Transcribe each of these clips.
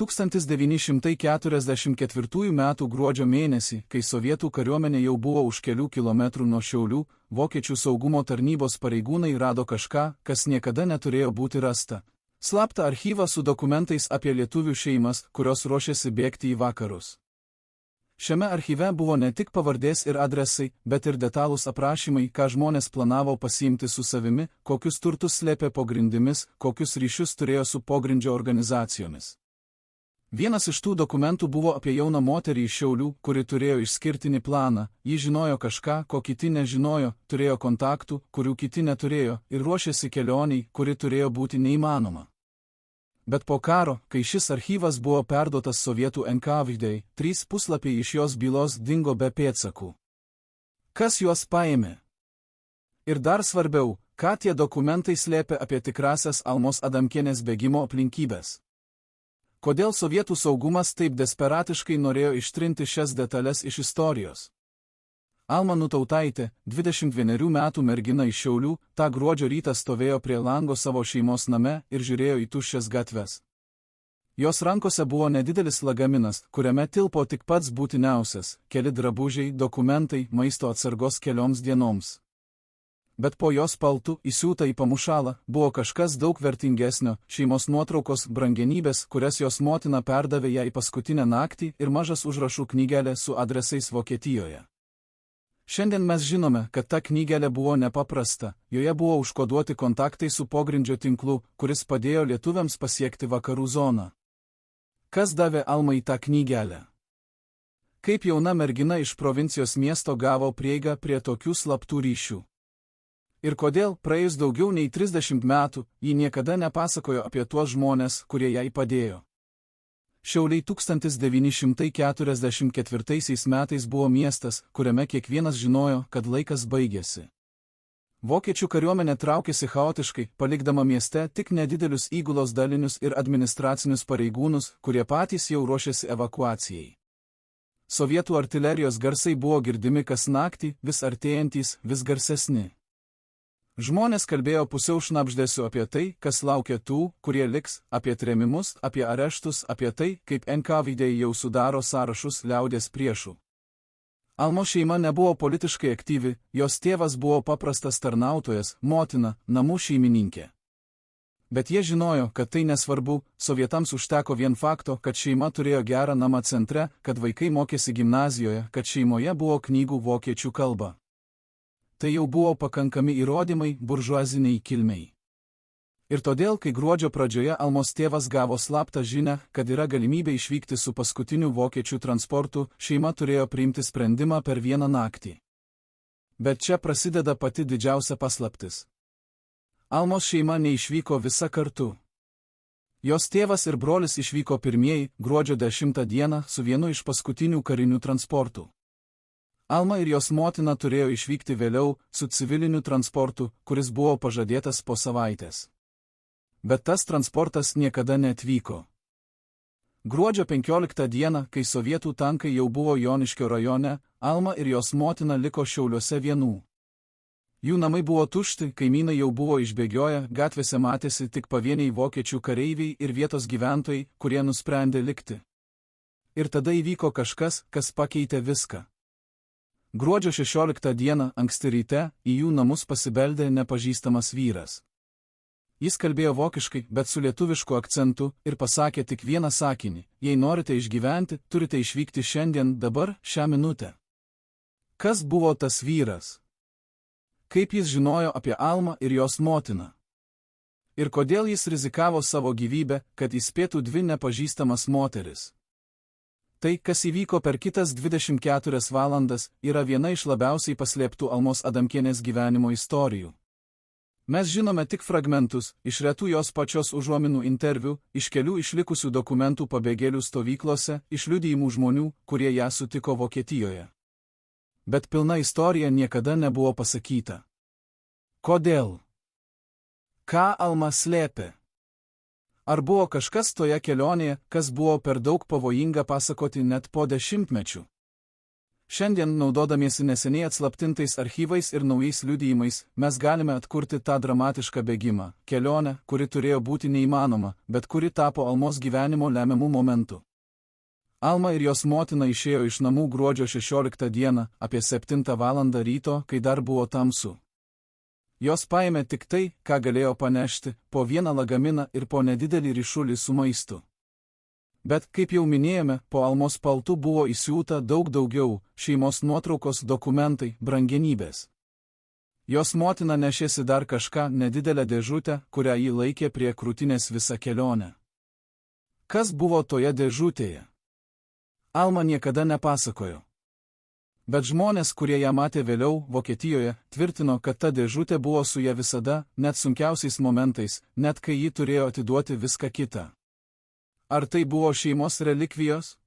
1944 m. gruodžio mėnesį, kai sovietų kariuomenė jau buvo už kelių kilometrų nuo Šiaulių, vokiečių saugumo tarnybos pareigūnai rado kažką, kas niekada neturėjo būti rasta. Slaptą archyvą su dokumentais apie lietuvių šeimas, kurios ruošėsi bėgti į vakarus. Šiame archyve buvo ne tik pavardės ir adresai, bet ir detalūs aprašymai, ką žmonės planavo pasiimti su savimi, kokius turtus slėpė po grindimis, kokius ryšius turėjo su pogrindžio organizacijomis. Vienas iš tų dokumentų buvo apie jauną moterį iš Šiaulių, kuri turėjo išskirtinį planą, ji žinojo kažką, ko kiti nežinojo, turėjo kontaktų, kurių kiti neturėjo, ir ruošėsi kelioniai, kuri turėjo būti neįmanoma. Bet po karo, kai šis archyvas buvo perduotas sovietų NKVD, 3 puslapiai iš jos bylos dingo be pėdsakų. Kas juos paėmė? Ir dar svarbiau, ką tie dokumentai slėpė apie tikrasias Almos Adamkienės bėgimo aplinkybės. Kodėl sovietų saugumas taip desperatiškai norėjo ištrinti šias detalės iš istorijos? Alma Nutautaitė, 21 metų mergina iš Šiaulių, tą gruodžio rytą stovėjo prie lango savo šeimos name ir žiūrėjo į tuščias gatves. Jos rankose buvo nedidelis lagaminas, kuriame tilpo tik pats būtiniausias – keli drabužiai, dokumentai, maisto atsargos kelioms dienoms. Bet po jos paltu, įsiūta į pamušalą, buvo kažkas daug vertingesnio – šeimos nuotraukos, brangenybės, kurias jos motina perdavė ją į paskutinę naktį ir mažas užrašų knygelė su adresais Vokietijoje. Šiandien mes žinome, kad ta knygelė buvo nepaprasta, joje buvo užkoduoti kontaktai su pogrindžio tinklu, kuris padėjo lietuviams pasiekti vakarų zoną. Kas davė Almai tą knygelę? Kaip jauna mergina iš provincijos miesto gavo prieigą prie tokių slaptų ryšių? Ir kodėl, praėjus daugiau nei 30 metų, ji niekada nepasakojo apie tuos žmonės, kurie jai padėjo? Šiauliai 1944 metais buvo miestas, kuriame kiekvienas žinojo, kad laikas baigėsi. Vokiečių kariuomenė traukėsi chaotiškai, palikdama mieste tik nedidelius įgulos dalinius ir administracinius pareigūnus, kurie patys jau ruošėsi evakuacijai. Sovietų artilerijos garsai buvo girdimi kas naktį, vis artėjantys, vis garsesni. Žmonės kalbėjo pusiau šnabždesiu apie tai, kas laukia tų, kurie liks, apie trėmimus, apie areštus, apie tai, kaip NKVD jau sudaro sąrašus liaudies priešų. Almos šeima nebuvo politiškai aktyvi, jos tėvas buvo paprastas tarnautojas, motina, namų šeimininkė. Bet jie žinojo, kad tai nesvarbu, sovietams užteko vien fakto, kad šeima turėjo gerą namą centre, kad vaikai mokėsi gimnazijoje, kad šeimoje buvo knygų vokiečių kalba. Tai jau buvo pakankami įrodymai buržuaziniai kilmei. Ir todėl, kai gruodžio pradžioje Almos tėvas gavo slaptą žinią, kad yra galimybė išvykti su paskutiniu vokiečių transportu, šeima turėjo priimti sprendimą per vieną naktį. Bet čia prasideda pati didžiausia paslaptis. Almos šeima neišvyko visa kartu. Jos tėvas ir brolis išvyko pirmieji, gruodžio 10 dieną, su vienu iš paskutinių karinių transportų. Alma ir jos motina turėjo išvykti vėliau, su civiliniu transportu, kuris buvo pažadėtas po savaitės. Bet tas transportas niekada neatvyko. Gruodžio 15 dieną, kai sovietų tankai jau buvo Joniškio rajone, Alma ir jos motina liko Šiauliuose vienų. Jų namai buvo tušti, kaimynai jau buvo išbėgioję, gatvėse matėsi tik pavieniai vokiečių kareiviai ir vietos gyventojai, kurie nusprendė likti. Ir tada įvyko kažkas, kas pakeitė viską. Gruodžio 16 dieną, anksti ryte, į jų namus pasibeldė nepažįstamas vyras. Jis kalbėjo vokiškai, bet su lietuvišku akcentu, ir pasakė tik vieną sakinį: jei norite išgyventi, turite išvykti šiandien, dabar, šią minutę. Kas buvo tas vyras? Kaip jis žinojo apie Almą ir jos motiną? Ir kodėl jis rizikavo savo gyvybę, kad įspėtų 2 nepažįstamas moteris? Tai, kas įvyko per kitas 24 valandas, yra viena iš labiausiai paslėptų Almos Adamkienės gyvenimo istorijų. Mes žinome tik fragmentus, iš retų jos pačios užuominų interviu, iš kelių išlikusių dokumentų pabėgėlių stovyklose, iš liudijimų žmonių, kurie ją sutiko Vokietijoje. Bet pilna istorija niekada nebuvo pasakyta. Kodėl? Ką Alma slėpė? Ar buvo kažkas toje kelionėje, kas buvo per daug pavojinga pasakoti net po 10 mečių? Šiandien, naudodamiesi neseniai atslaptintais archyvais ir naujais liudijimais, mes galime atkurti tą dramatišką bėgimą, kelionę, kuri turėjo būti neįmanoma, bet kuri tapo Almos gyvenimo lemiamų momentų. Alma ir jos motina išėjo iš namų gruodžio 16 dieną, apie 7 valandą ryto, kai dar buvo tamsu. Jos paėmė tik tai, ką galėjo panešti, po vieną lagaminą ir po nedidelį ryšulį su maistu. Bet, kaip jau minėjome, po Almos paltu buvo įsiūta daug daugiau - šeimos nuotraukos, dokumentai, brangenybės. Jos motina nešėsi dar kažką, nedidelę dėžutę, kurią ji laikė prie krūtinės visą kelionę. Kas buvo toje dėžutėje? Alma niekada nepasakojo. Bet žmonės, kurie ją matė vėliau Vokietijoje, tvirtino, kad ta dėžutė buvo su ja visada, net sunkiausiais momentais, net kai ji turėjo atiduoti viską kitą. Ar tai buvo šeimos relikvijos?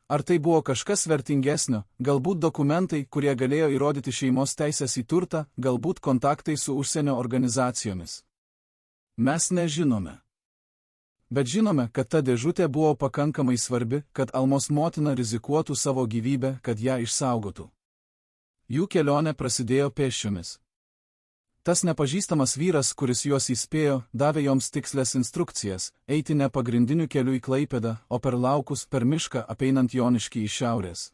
Ar tai buvo kažkas vertingesnio, galbūt dokumentai, kurie galėjo įrodyti šeimos teisės į turtą, galbūt kontaktai su užsienio organizacijomis? Mes nežinome. Bet žinome, kad ta dėžutė buvo pakankamai svarbi, kad Almos motina rizikuotų savo gyvybę, kad ją išsaugotų. Jų kelionė prasidėjo pėsčiomis. Tas nepažįstamas vyras, kuris juos įspėjo, davė joms tikslės instrukcijas - eiti ne pagrindiniu keliu į Klaipėdą, o per laukus, per mišką apeinant Joniškį iš šiaurės.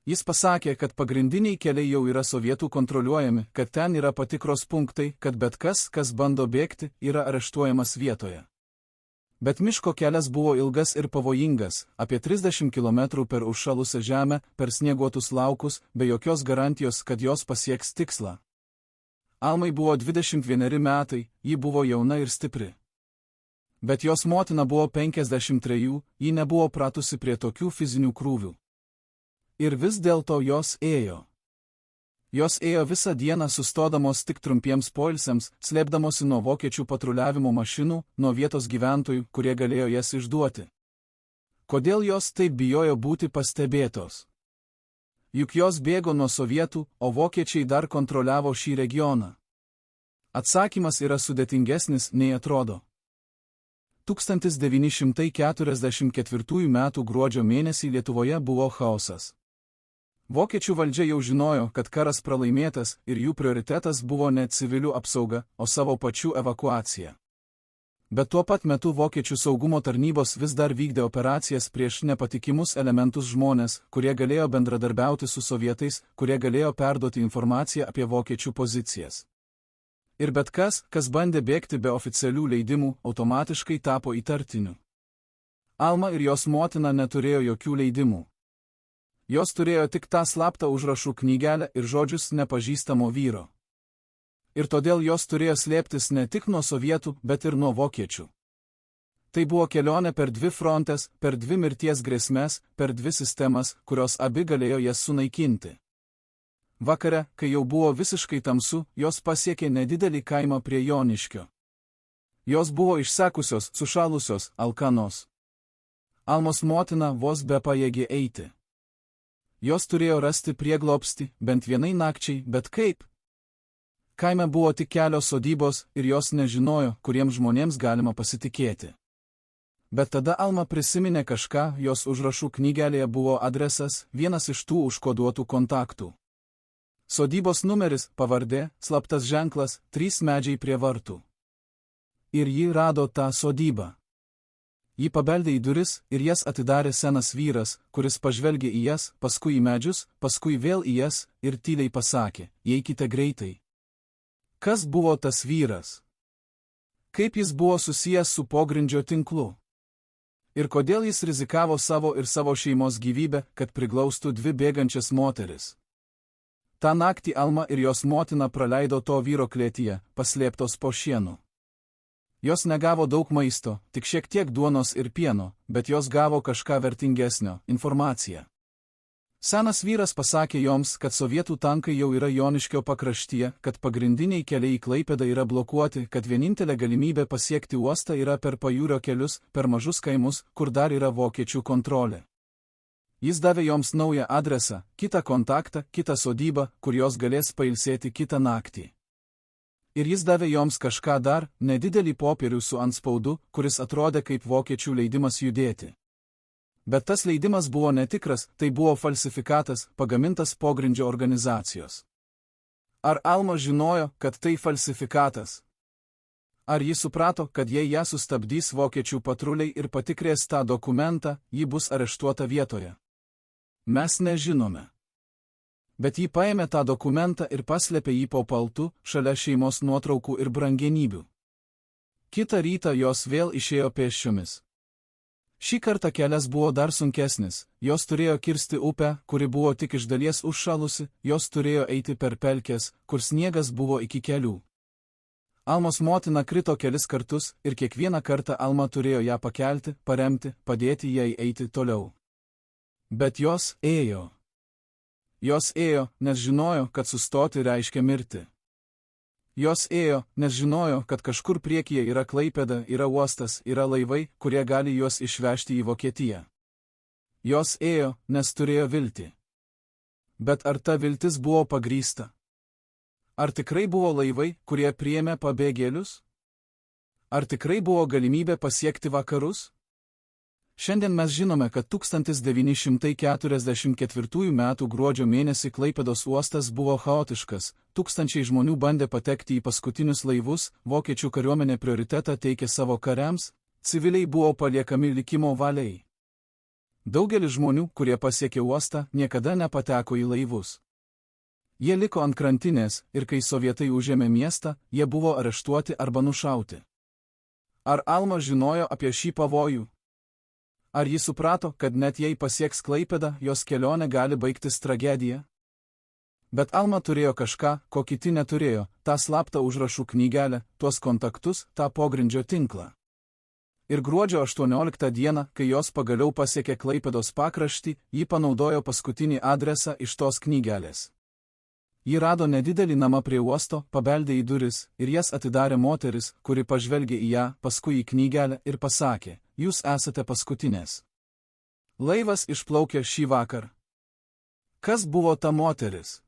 Jis pasakė, kad pagrindiniai keliai jau yra sovietų kontroliuojami, kad ten yra patikros punktai, kad bet kas, kas bando bėgti, yra areštuojamas vietoje. Bet miško kelias buvo ilgas ir pavojingas, apie 30 km per užšalusią žemę, per snieguotus laukus, be jokios garantijos, kad jos pasieks tikslą. Almai buvo 21 metai, ji buvo jauna ir stipri. Bet jos motina buvo 53, ji nebuvo pratusi prie tokių fizinių krūvių. Ir vis dėlto jos ėjo. Jos ėjo visą dieną sustodamos tik trumpiems poilsiams, slėpdamosi nuo vokiečių patruliavimo mašinų, nuo vietos gyventojų, kurie galėjo jas išduoti. Kodėl jos taip bijojo būti pastebėtos? Juk jos bėgo nuo sovietų, o vokiečiai dar kontroliavo šį regioną. Atsakymas yra sudėtingesnis, nei atrodo. 1944 m. gruodžio mėnesį Lietuvoje buvo chaosas. Vokiečių valdžia jau žinojo, kad karas pralaimėtas ir jų prioritetas buvo ne civilių apsauga, o savo pačių evakuacija. Bet tuo pat metu vokiečių saugumo tarnybos vis dar vykdė operacijas prieš nepatikimus elementus žmonės, kurie galėjo bendradarbiauti su sovietais, kurie galėjo perduoti informaciją apie vokiečių pozicijas. Ir bet kas, kas bandė bėgti be oficialių leidimų, automatiškai tapo įtartiniu. Alma ir jos motina neturėjo jokių leidimų. Jos turėjo tik tą slaptą užrašų knygelę ir žodžius nepažįstamo vyro. Ir todėl jos turėjo slėptis ne tik nuo sovietų, bet ir nuo vokiečių. Tai buvo kelionė per dvi frontes, per dvi mirties grėsmes, per dvi sistemas, kurios abi galėjo jas sunaikinti. Vakare, kai jau buvo visiškai tamsu, jos pasiekė nedidelį kaimą prie Joniškio. Jos buvo išsekusios, sušalusios, alkanos. Almos motina vos bepajėgė eiti. Jos turėjo rasti prieglobstį, bent vienai nakčiai, bet kaip? Kaime buvo tik kelios sodybos ir jos nežinojo, kuriems žmonėms galima pasitikėti. Bet tada Alma prisiminė kažką, jos užrašų knygelėje buvo adresas, vienas iš tų užkoduotų kontaktų. Sodybos numeris, pavardė, slaptas ženklas, 3 medžiai prie vartų. Ir ji rado tą sodybą. Ji pabeldė į duris ir jas atidarė senas vyras, kuris pažvelgė į jas, paskui į medžius, paskui vėl į jas ir tyliai pasakė: "Eikite greitai." Kas buvo tas vyras? Kaip jis buvo susijęs su pogrindžio tinklu? Ir kodėl jis rizikavo savo ir savo šeimos gyvybę, kad priglaustų dvi bėgančias moteris? Ta naktį Alma ir jos motina praleido to vyro klėtyje, paslėptos po šienu. Jos negavo daug maisto, tik šiek tiek duonos ir pieno, bet jos gavo kažką vertingesnio – informaciją. Senas vyras pasakė joms, kad sovietų tankai jau yra Joniškio pakraštyje, kad pagrindiniai keliai į Klaipėdą yra blokuoti, kad vienintelė galimybė pasiekti uostą yra per pajūrio kelius, per mažus kaimus, kur dar yra vokiečių kontrolė. Jis davė joms naują adresą, kitą kontaktą, kitą sodybą, kur jos galės pailsėti kitą naktį. Ir jis davė joms kažką dar, nedidelį popierių su antspaudu, kuris atrodė kaip vokiečių leidimas judėti. Bet tas leidimas buvo netikras, tai buvo falsifikatas, pagamintas pogrindžio organizacijos. Ar Alma žinojo, kad tai falsifikatas? Ar ji suprato, kad jei ją sustabdys vokiečių patruliai ir patikrės tą dokumentą, ji bus areštuota vietoje? Mes nežinome. Bet ji paėmė tą dokumentą ir paslėpė jį po paltu, šalia šeimos nuotraukų ir brangenybių. Kitą rytą jos vėl išėjo pėsčiomis. Šį kartą kelias buvo dar sunkesnis, jos turėjo kirsti upę, kuri buvo tik iš dalies užšalusi, jos turėjo eiti per pelkes, kur sniegas buvo iki kelių. Almos motina krito kelis kartus ir kiekvieną kartą Alma turėjo ją pakelti, paremti, padėti jai eiti toliau. Bet jos ėjo. Jos ėjo, nes žinojo, kad sustoti reiškia mirti. Jos ėjo, nes žinojo, kad kažkur priekyje yra Klaipėda, yra uostas, yra laivai, kurie gali juos išvežti į Vokietiją. Jos ėjo, nes turėjo viltį. Bet ar ta viltis buvo pagrįsta? Ar tikrai buvo laivai, kurie priėmė pabėgėlius? Ar tikrai buvo galimybė pasiekti vakarus? Šiandien mes žinome, kad 1944 m. gruodžio mėnesį Klaipėdos uostas buvo chaotiškas, tūkstančiai žmonių bandė patekti į paskutinius laivus, vokiečių kariuomenė prioritetą teikė savo kariams, civiliai buvo paliekami likimo valiai. Daugelis žmonių, kurie pasiekė uostą, niekada nepateko į laivus. Jie liko ant krantinės ir kai sovietai užėmė miestą, jie buvo areštuoti arba nušauti. Ar Alma žinojo apie šį pavojų? Ar ji suprato, kad net jei pasieks Klaipėdą, jos kelionė gali baigtis tragedija? Bet Alma turėjo kažką, ko kiti neturėjo, tą slaptą užrašų knygelę, tuos kontaktus, tą pogrindžio tinklą. Ir gruodžio 18 dieną, kai jos pagaliau pasiekė Klaipėdos pakraštį, ji panaudojo paskutinį adresą iš tos knygelės. Ji rado nedidelį namą prie uosto, pabeldė į duris ir jas atidarė moteris, kuri pažvelgė į ją, paskui į knygelę ir pasakė: jūs esate paskutinės. Laivas išplaukė šį vakar. Kas buvo ta moteris?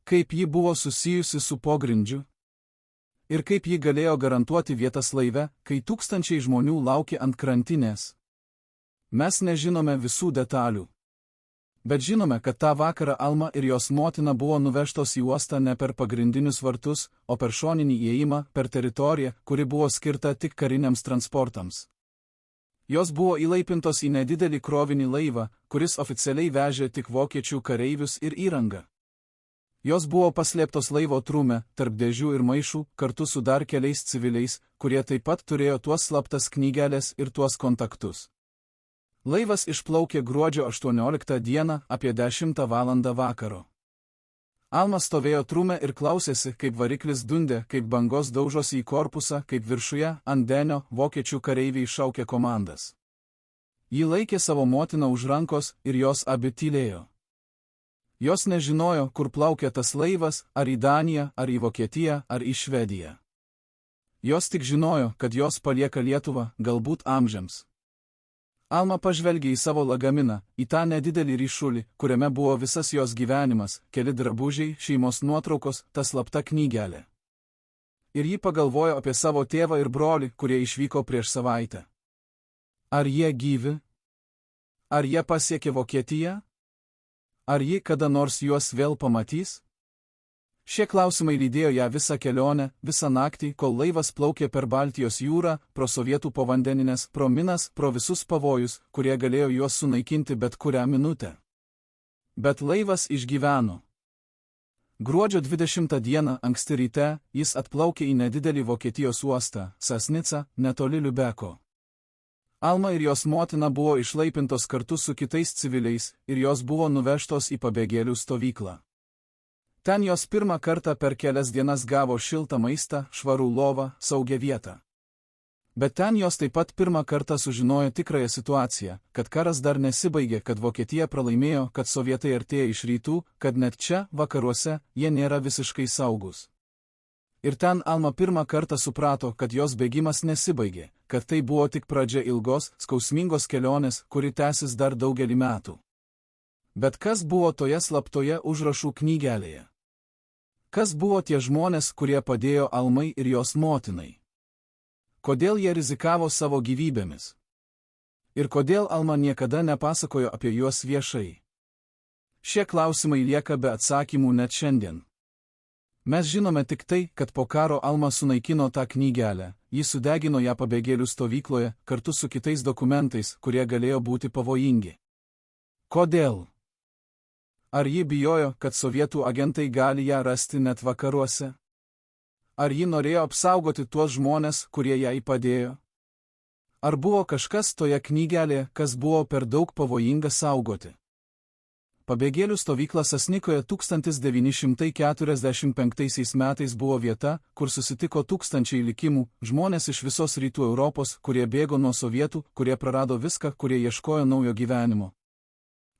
Kaip ji buvo susijusi su pogrindžiu? Ir kaip ji galėjo garantuoti vietas laive, kai tūkstančiai žmonių laukė ant krantinės? Mes nežinome visų detalių. Bet žinome, kad tą vakarą Alma ir jos motina buvo nuvežtos į uostą ne per pagrindinius vartus, o per šoninį įėjimą, per teritoriją, kuri buvo skirta tik kariniams transportams. Jos buvo įlaipintos į nedidelį krovinį laivą, kuris oficialiai vežė tik vokiečių kareivius ir įrangą. Jos buvo paslėptos laivo trūme, tarp dėžių ir maišų, kartu su dar keliais civiliais, kurie taip pat turėjo tuos slaptas knygelės ir tuos kontaktus. Laivas išplaukė gruodžio 18 dieną apie 10 val. Vakaro. Alma stovėjo trūme ir klausėsi, kaip variklis dundė, kaip bangos daužosi į korpusą, kaip viršuje, ant denio, vokiečių kareiviai šaukė komandas. Ji laikė savo motiną už rankos ir jos abi tylėjo. Jos nežinojo, kur plaukė tas laivas, ar į Daniją, ar į Vokietiją, ar į Švediją. Jos tik žinojo, kad jos palieka Lietuvą, galbūt amžiams. Alma pažvelgė į savo lagaminą, į tą nedidelį ryšulį, kuriame buvo visas jos gyvenimas, keli drabužiai, šeimos nuotraukos, ta slapta knygelė. Ir ji pagalvojo apie savo tėvą ir brolį, kurie išvyko prieš savaitę. Ar jie gyvi? Ar jie pasiekė Vokietiją? Ar ji kada nors juos vėl pamatys? Šie klausimai lydėjo ją visą kelionę, visą naktį, kol laivas plaukė per Baltijos jūrą, pro sovietų povandeninės, pro minas, pro visus pavojus, kurie galėjo juos sunaikinti bet kurią minutę. Bet laivas išgyveno. Gruodžio 20 dieną anksti ryte jis atplaukė į nedidelį Vokietijos uostą, Sasnicą, netoli Liubeko. Alma ir jos motina buvo išlaipintos kartu su kitais civiliais ir jos buvo nuvežtos į pabėgėlių stovyklą. Ten jos pirmą kartą per kelias dienas gavo šiltą maistą, švarų lovą, saugią vietą. Bet ten jos taip pat pirmą kartą sužinojo tikrąją situaciją, kad karas dar nesibaigė, kad Vokietija pralaimėjo, kad sovietai artėja iš rytų, kad net čia, vakaruose, jie nėra visiškai saugus. Ir ten Alma pirmą kartą suprato, kad jos bėgimas nesibaigė, kad tai buvo tik pradžia ilgos, skausmingos kelionės, kuri tęsis dar daugelį metų. Bet kas buvo toje slaptoje užrašų knygelėje? Kas buvo tie žmonės, kurie padėjo Almai ir jos motinai? Kodėl jie rizikavo savo gyvybėmis? Ir kodėl Alma niekada nepasakojo apie juos viešai? Šie klausimai lieka be atsakymų net šiandien. Mes žinome tik tai, kad po karo Alma sunaikino tą knygelę, ji sudegino ją pabėgėlių stovykloje kartu su kitais dokumentais, kurie galėjo būti pavojingi. Kodėl? Ar ji bijojo, kad sovietų agentai gali ją rasti net vakaruose? Ar ji norėjo apsaugoti tuos žmones, kurie jai padėjo? Ar buvo kažkas toje knygelėje, kas buvo per daug pavojinga saugoti? Pabėgėlių stovykla Sasnikoje 1945 metais buvo vieta, kur susitiko tūkstančiai likimų, žmonės iš visos rytų Europos, kurie bėgo nuo sovietų, kurie prarado viską, kurie ieškojo naujo gyvenimo.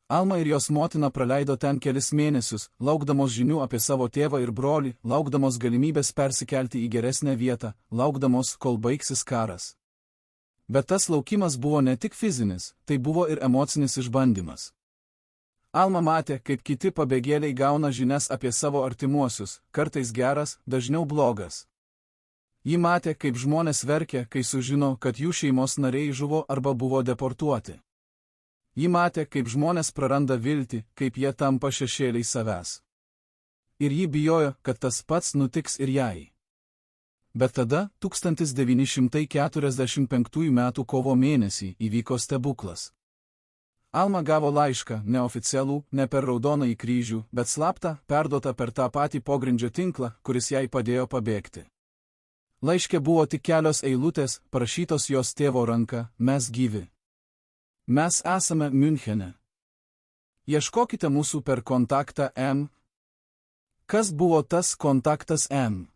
Alma ir jos motina praleido ten kelis mėnesius, laukdamos žinių apie savo tėvą ir brolį, laukdamos galimybės persikelti į geresnę vietą, laukdamos, kol baigsis karas. Bet tas laukimas buvo ne tik fizinis, tai buvo ir emocinis išbandymas. Alma matė, kaip kiti pabėgėliai gauna žinias apie savo artimuosius, kartais geras, dažniau blogas. Ji matė, kaip žmonės verkia, kai sužino, kad jų šeimos nariai žuvo arba buvo deportuoti. Ji matė, kaip žmonės praranda viltį, kaip jie tampa šešėliai savęs. Ir ji bijojo, kad tas pats nutiks ir jai. Bet tada, 1945 m. kovo mėnesį, įvyko stebuklas. Alma gavo laišką, neoficialų, ne per Raudonąjį kryžių, bet slaptą, perduotą per tą patį pogrindžio tinklą, kuris jai padėjo pabėgti. Laiške buvo tik kelios eilutės, parašytos jos tėvo ranka: mes gyvi. Mes esame Miunchene. Ieškokite mūsų per kontaktą M. Kas buvo tas kontaktas M?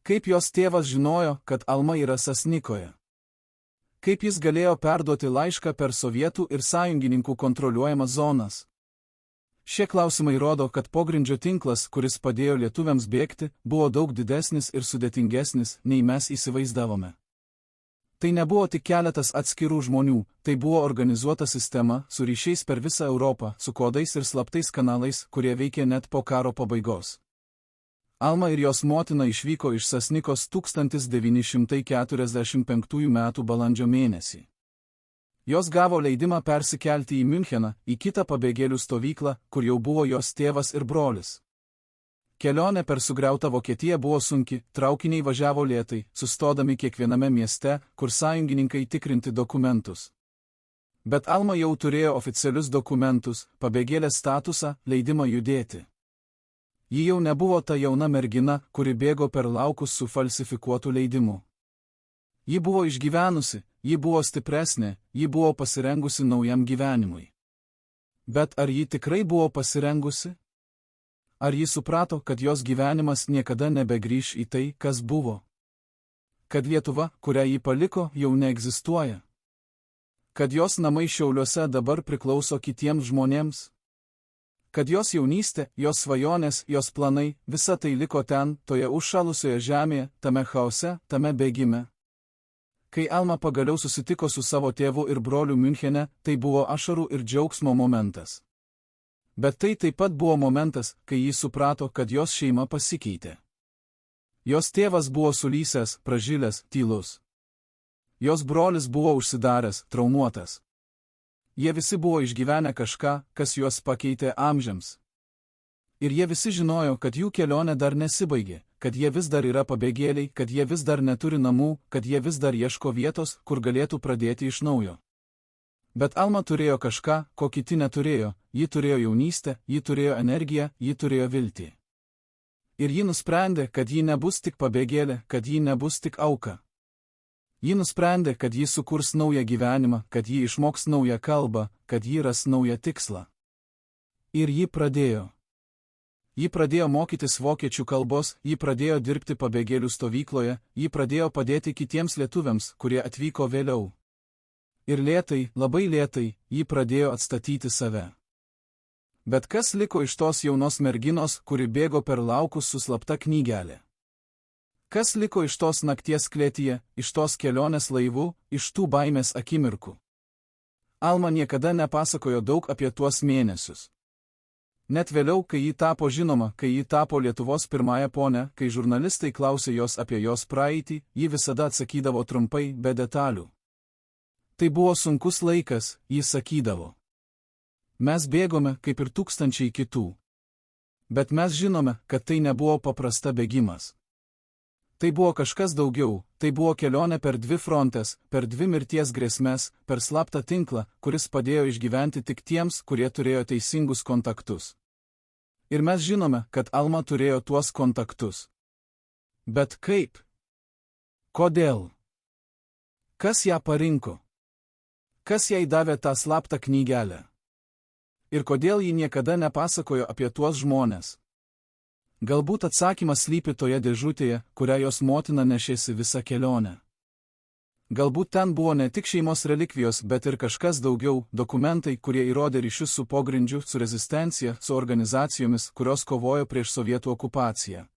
Kaip jos tėvas žinojo, kad Alma yra Sasnikoje? Kaip jis galėjo perduoti laišką per sovietų ir sąjungininkų kontroliuojamas zonas? Šie klausimai rodo, kad pogrindžio tinklas, kuris padėjo lietuviams bėgti, buvo daug didesnis ir sudėtingesnis, nei mes įsivaizdavome. Tai nebuvo tik keletas atskirų žmonių, tai buvo organizuota sistema, su ryšiais per visą Europą, su kodais ir slaptais kanalais, kurie veikė net po karo pabaigos. Alma ir jos motina išvyko iš Sasnikos 1945 m. balandžio mėnesį. Jos gavo leidimą persikelti į Miuncheną, į kitą pabėgėlių stovyklą, kur jau buvo jos tėvas ir brolis. Kelionė per sugriautą Vokietiją buvo sunki, traukiniai važiavo lėtai, sustodami kiekviename mieste, kur sąjungininkai tikrinti dokumentus. Bet Alma jau turėjo oficialius dokumentus, pabėgėlės statusą, leidimą judėti. Ji jau nebuvo ta jauna mergina, kuri bėgo per laukus su falsifikuotu leidimu. Ji buvo išgyvenusi, ji buvo stipresnė, ji buvo pasirengusi naujam gyvenimui. Bet ar ji tikrai buvo pasirengusi? Ar ji suprato, kad jos gyvenimas niekada nebegrįš į tai, kas buvo? Kad Lietuva, kurią ji paliko, jau neegzistuoja? Kad jos namai Šiauliuose dabar priklauso kitiems žmonėms? Kad jos jaunystė, jos svajonės, jos planai, visa tai liko ten, toje užšalusioje žemėje, tame chaose, tame bėgime. Kai Alma pagaliau susitiko su savo tėvu ir broliu Miunchene, tai buvo ašarų ir džiaugsmo momentas. Bet tai taip pat buvo momentas, kai ji suprato, kad jos šeima pasikeitė. Jos tėvas buvo sulysęs, pražilęs, tylus. Jos brolis buvo užsidaręs, traumuotas. Jie visi buvo išgyvenę kažką, kas juos pakeitė amžiams. Ir jie visi žinojo, kad jų kelionė dar nesibaigė, kad jie vis dar yra pabėgėliai, kad jie vis dar neturi namų, kad jie vis dar ieško vietos, kur galėtų pradėti iš naujo. Bet Alma turėjo kažką, ko kiti neturėjo, ji turėjo jaunystę, ji turėjo energiją, ji turėjo viltį. Ir ji nusprendė, kad ji nebus tik pabėgėlė, kad ji nebus tik auka. Ji nusprendė, kad ji sukurs naują gyvenimą, kad ji išmoks naują kalbą, kad ji ras naują tikslą. Ir ji pradėjo. Ji pradėjo mokytis vokiečių kalbos, ji pradėjo dirbti pabėgėlių stovykloje, ji pradėjo padėti kitiems lietuviams, kurie atvyko vėliau. Ir lėtai, labai lėtai, ji pradėjo atstatyti save. Bet kas liko iš tos jaunos merginos, kuri bėgo per laukus su slapta knygelė? Kas liko iš tos nakties klėtyje, iš tos kelionės laivu, iš tų baimės akimirkų? Alma niekada nepasakojo daug apie tuos mėnesius. Net vėliau, kai ji tapo žinoma, kai ji tapo Lietuvos pirmąją ponę, kai žurnalistai klausė jos apie jos praeitį, ji visada atsakydavo trumpai, be detalių. Tai buvo sunkus laikas, jis sakydavo. Mes bėgome kaip ir tūkstančiai kitų. Bet mes žinome, kad tai nebuvo paprasta bėgimas. Tai buvo kažkas daugiau, tai buvo kelionė per dvi frontes, per dvi mirties grėsmes, per slaptą tinklą, kuris padėjo išgyventi tik tiems, kurie turėjo teisingus kontaktus. Ir mes žinome, kad Alma turėjo tuos kontaktus. Bet kaip? Kodėl? Kas ją parinko? Kas jai davė tą slaptą knygelę? Ir kodėl ji niekada nepasakojo apie tuos žmones? Galbūt atsakymas slypi toje dėžutėje, kurią jos motina nešėsi visą kelionę. Galbūt ten buvo ne tik šeimos relikvijos, bet ir kažkas daugiau, dokumentai, kurie įrodė ryšius su pogrindžiu, su rezistencija, su organizacijomis, kurios kovojo prieš sovietų okupaciją.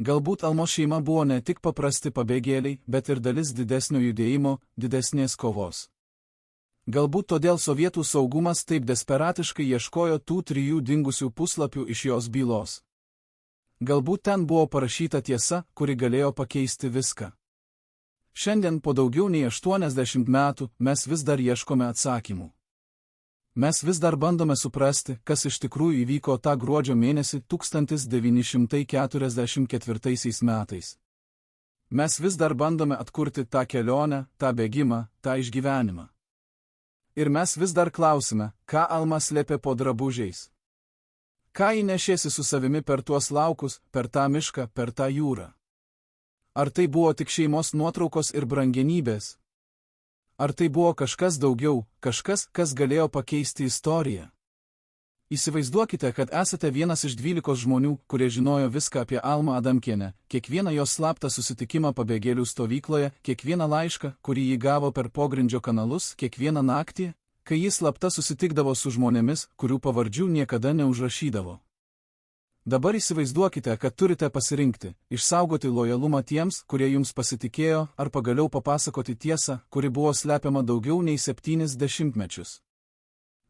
Galbūt Almos šeima buvo ne tik paprasti pabėgėliai, bet ir dalis didesnio judėjimo, didesnės kovos. Galbūt todėl sovietų saugumas taip desperatiškai ieškojo tų 3 dingusių puslapių iš jos bylos. Galbūt ten buvo parašyta tiesa, kuri galėjo pakeisti viską. Šiandien po daugiau nei 80 metų mes vis dar ieškome atsakymų. Mes vis dar bandome suprasti, kas iš tikrųjų įvyko tą gruodžio mėnesį 1944 metais. Mes vis dar bandome atkurti tą kelionę, tą bėgimą, tą išgyvenimą. Ir mes vis dar klausime, ką Alma slėpė po drabužiais. Ką ji nešėsi su savimi per tuos laukus, per tą mišką, per tą jūrą? Ar tai buvo tik šeimos nuotraukos ir brangenybės? Ar tai buvo kažkas daugiau, kažkas, kas galėjo pakeisti istoriją? Įsivaizduokite, kad esate vienas iš 12 žmonių, kurie žinojo viską apie Almą Adamkienę, kiekvieną jos slaptą susitikimą pabėgėlių stovykloje, kiekvieną laišką, kurį ji gavo per pogrindžio kanalus, kiekvieną naktį, kai jis slapta susitikdavo su žmonėmis, kurių pavardžių niekada neužrašydavo. Dabar įsivaizduokite, kad turite pasirinkti, išsaugoti lojalumą tiems, kurie jums pasitikėjo, ar pagaliau papasakoti tiesą, kuri buvo slepiama daugiau nei 70 mečius.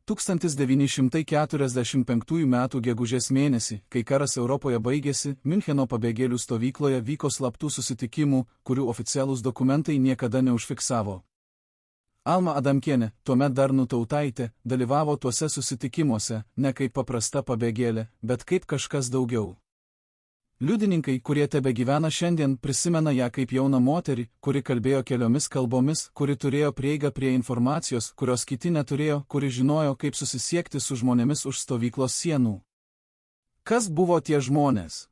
1945 m. gegužės mėnesį, kai karas Europoje baigėsi, Miuncheno pabėgėlių stovykloje vyko slaptų susitikimų, kurių oficialūs dokumentai niekada neužfiksavo. Alma Adamkienė, tuomet dar Nutautaitė, dalyvavo tuose susitikimuose, ne kaip paprasta pabėgėlė, bet kaip kažkas daugiau. Liudininkai, kurie tebegyvena šiandien, prisimena ją kaip jauną moterį, kuri kalbėjo keliomis kalbomis, kuri turėjo prieigą prie informacijos, kurios kiti neturėjo, kuri žinojo, kaip susisiekti su žmonėmis už stovyklos sienų. Kas buvo tie žmonės?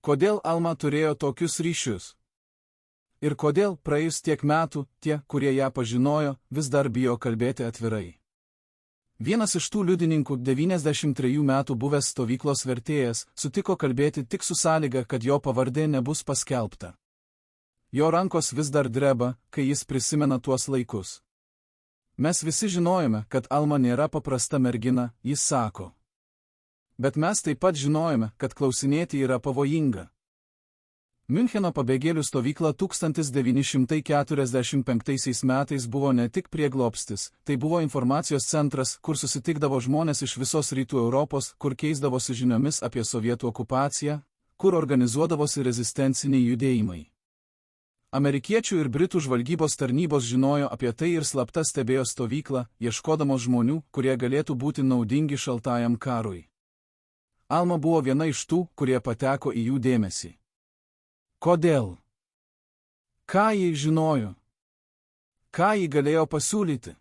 Kodėl Alma turėjo tokius ryšius? Ir kodėl praėjus tiek metų, tie, kurie ją pažinojo, vis dar bijo kalbėti atvirai? Vienas iš tų liudininkų, 93 metų buvęs stovyklos vertėjas, sutiko kalbėti tik su sąlyga, kad jo pavardė nebus paskelbta. Jo rankos vis dar dreba, kai jis prisimena tuos laikus. Mes visi žinojome, kad Alma nėra paprasta mergina, jis sako. Bet mes taip pat žinojome, kad klausinėti yra pavojinga. Miuncheno pabėgėlių stovykla 1945 metais buvo ne tik prieglobstis, tai buvo informacijos centras, kur susitikdavo žmonės iš visos rytų Europos, kur keisdavosi žiniomis apie sovietų okupaciją, kur organizuodavosi rezistenciniai judėjimai. Amerikiečių ir britų žvalgybos tarnybos žinojo apie tai ir slapta stebėjo stovyklą, ieškodamos žmonių, kurie galėtų būti naudingi šaltajam karui. Alma buvo viena iš tų, kurie pateko į jų dėmesį. Kodėl? Ką ji žinojo? Ką ji galėjo pasiūlyti?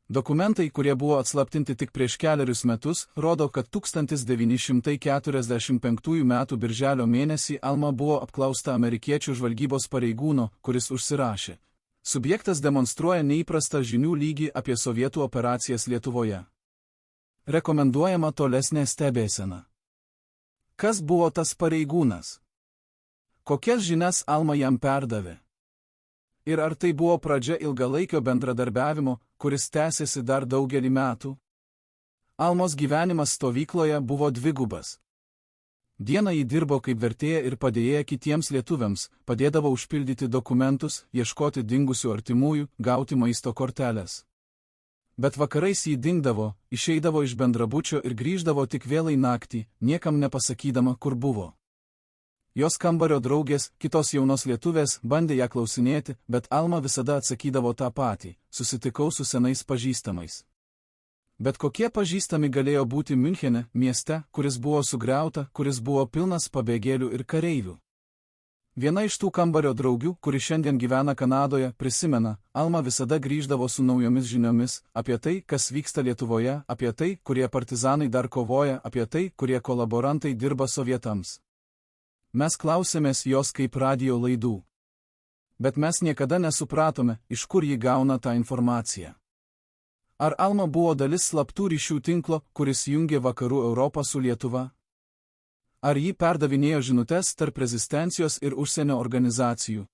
Dokumentai, kurie buvo atslaptinti tik prieš kelerius metus, rodo, kad 1945 m. birželio mėnesį Alma buvo apklausta amerikiečių žvalgybos pareigūno, kuris užsirašė. Subjektas demonstruoja neįprastą žinių lygį apie sovietų operacijas Lietuvoje. Rekomenduojama tolesnė stebėsena. Kas buvo tas pareigūnas? Kokias žinias Alma jam perdavė? Ir ar tai buvo pradžia ilgalaikio bendradarbiavimo, kuris tęsėsi dar daugelį metų? Almos gyvenimas stovykloje buvo dvigubas. Dieną ji dirbo kaip vertėja ir padėjėja kitiems lietuviams, padėdavo užpildyti dokumentus, ieškoti dingusių artimųjų, gauti maisto korteles. Bet vakarais ji dingdavo, išeidavo iš bendrabučio ir grįždavo tik vėlai naktį, niekam nepasakydama, kur buvo. Jos kambario draugės, kitos jaunos lietuvės, bandė ją klausinėti, bet Alma visada atsakydavo tą patį – susitikau su senais pažįstamais. Bet kokie pažįstami galėjo būti Miunchene, mieste, kuris buvo sugriauta, kuris buvo pilnas pabėgėlių ir kareivių. Viena iš tų kambario draugių, kuri šiandien gyvena Kanadoje, prisimena, Alma visada grįždavo su naujomis žiniomis apie tai, kas vyksta Lietuvoje, apie tai, kurie partizanai dar kovoja, apie tai, kurie kolaborantai dirba sovietams. Mes klausėmės jos kaip radijo laidų. Bet mes niekada nesupratome, iš kur ji gauna tą informaciją. Ar Alma buvo dalis slaptų ryšių tinklo, kuris jungė vakarų Europą su Lietuva? Ar ji perdavinėjo žinutes tarp rezistencijos ir užsienio organizacijų?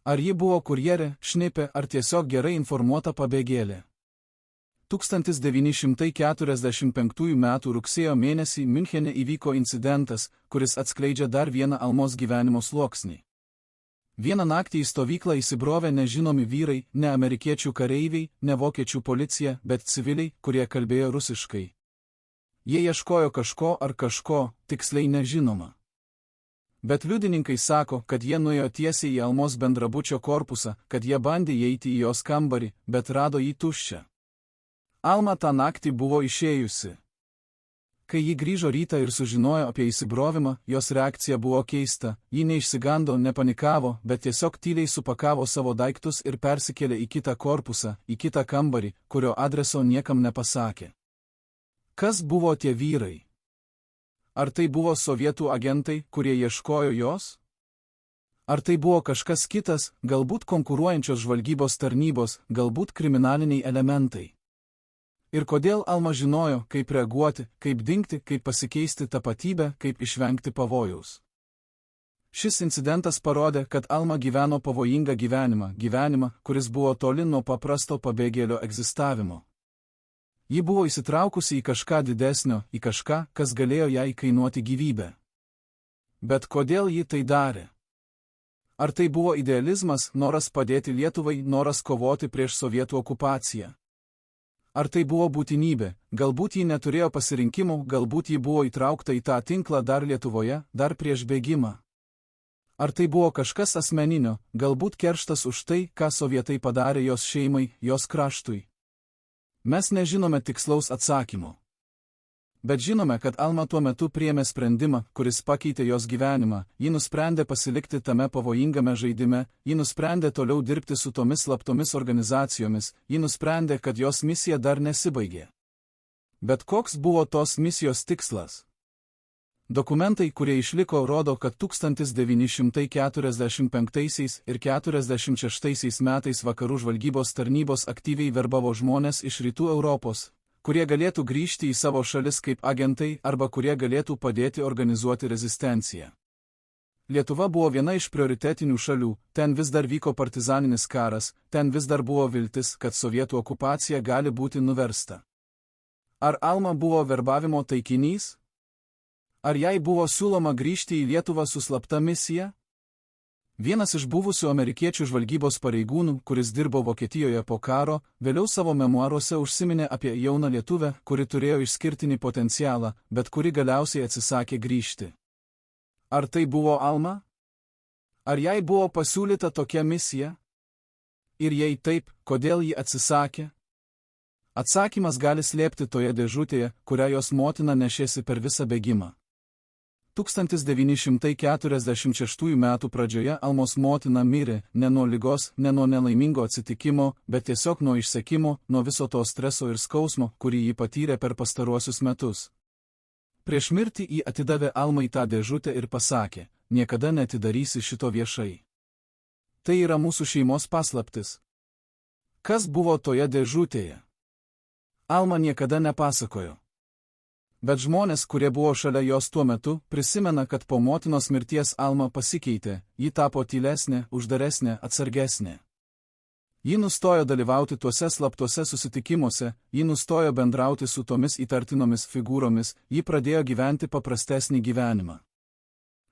Ar ji buvo kurjerė, šnipė ar tiesiog gerai informuota pabėgėlė? 1945 m. rugsėjo mėnesį Miunchene įvyko incidentas, kuris atskleidžia dar vieną Almos gyvenimo sluoksnį. Vieną naktį į stovyklą įsibrovė nežinomi vyrai, ne amerikiečių kareiviai, ne vokiečių policija, bet civiliai, kurie kalbėjo rusiškai. Jie ieškojo kažko ar kažko, tiksliai nežinoma. Bet liudininkai sako, kad jie nuėjo tiesiai į Almos bendrabučio korpusą, kad jie bandė įeiti į jos kambarį, bet rado jį tuščią. Alma tą naktį buvo išėjusi. Kai ji grįžo rytą ir sužinojo apie įsibrovimą, jos reakcija buvo keista, ji neišsigando, nepanikavo, bet tiesiog tyliai supakavo savo daiktus ir persikėlė į kitą korpusą, į kitą kambarį, kurio adreso niekam nepasakė. Kas buvo tie vyrai? Ar tai buvo sovietų agentai, kurie ieškojo jos? Ar tai buvo kažkas kitas, galbūt konkuruojančios žvalgybos tarnybos, galbūt kriminaliniai elementai? Ir kodėl Alma žinojo, kaip reaguoti, kaip dingti, kaip pasikeisti tapatybę, kaip išvengti pavojaus? Šis incidentas parodė, kad Alma gyveno pavojingą gyvenimą, kuris buvo toli nuo paprasto pabėgėlio egzistavimo. Ji buvo įsitraukusi į kažką didesnio, į kažką, kas galėjo jai kainuoti gyvybę. Bet kodėl ji tai darė? Ar tai buvo idealizmas, noras padėti Lietuvai, noras kovoti prieš sovietų okupaciją? Ar tai buvo būtinybė, galbūt ji neturėjo pasirinkimų, galbūt ji buvo įtraukta į tą tinklą dar Lietuvoje, dar prieš bėgimą? Ar tai buvo kažkas asmeninio, galbūt kerštas už tai, ką sovietai padarė jos šeimai, jos kraštui? Mes nežinome tikslaus atsakymo. Bet žinome, kad Alma tuo metu priėmė sprendimą, kuris pakeitė jos gyvenimą, ji nusprendė pasilikti tame pavojingame žaidime, ji nusprendė toliau dirbti su tomis slaptomis organizacijomis, ji nusprendė, kad jos misija dar nesibaigė. Bet koks buvo tos misijos tikslas? Dokumentai, kurie išliko, rodo, kad 1945 ir 1946 metais vakarų žvalgybos tarnybos aktyviai verbavo žmonės iš rytų Europos, kurie galėtų grįžti į savo šalis kaip agentai arba kurie galėtų padėti organizuoti rezistenciją. Lietuva buvo viena iš prioritetinių šalių, ten vis dar vyko partizaninis karas, ten vis dar buvo viltis, kad sovietų okupacija gali būti nuversta. Ar Alma buvo verbavimo taikinys? Ar jai buvo siūloma grįžti į Lietuvą su slapta misija? Vienas iš buvusių amerikiečių žvalgybos pareigūnų, kuris dirbo Vokietijoje po karo, vėliau savo memuaruose užsiminė apie jauną lietuvę, kuri turėjo išskirtinį potencialą, bet kuri galiausiai atsisakė grįžti. Ar tai buvo Alma? Ar jai buvo pasiūlyta tokia misija? Ir jei taip, kodėl ji atsisakė? Atsakymas gali slėpti toje dėžutėje, kurią jos motina nešėsi per visą bėgimą. 1946 m. pradžioje Almos motina mirė ne nuo ligos, ne nuo nelaimingo atsitikimo, bet tiesiog nuo išsekimo, nuo viso to streso ir skausmo, kurį ji patyrė per pastaruosius metus. Prieš mirtį ji atidavė Almai tą dėžutę ir pasakė, niekada neatidarysi šito viešai. Tai yra mūsų šeimos paslaptis. Kas buvo toje dėžutėje? Alma niekada nepasakojo. Bet žmonės, kurie buvo šalia jos tuo metu, prisimena, kad po motinos mirties Alma pasikeitė, ji tapo tylesnė, uždaresnė, atsargesnė. Ji nustojo dalyvauti tuose slaptuose susitikimuose, ji nustojo bendrauti su tomis įtartinomis figūromis, ji pradėjo gyventi paprastesnį gyvenimą.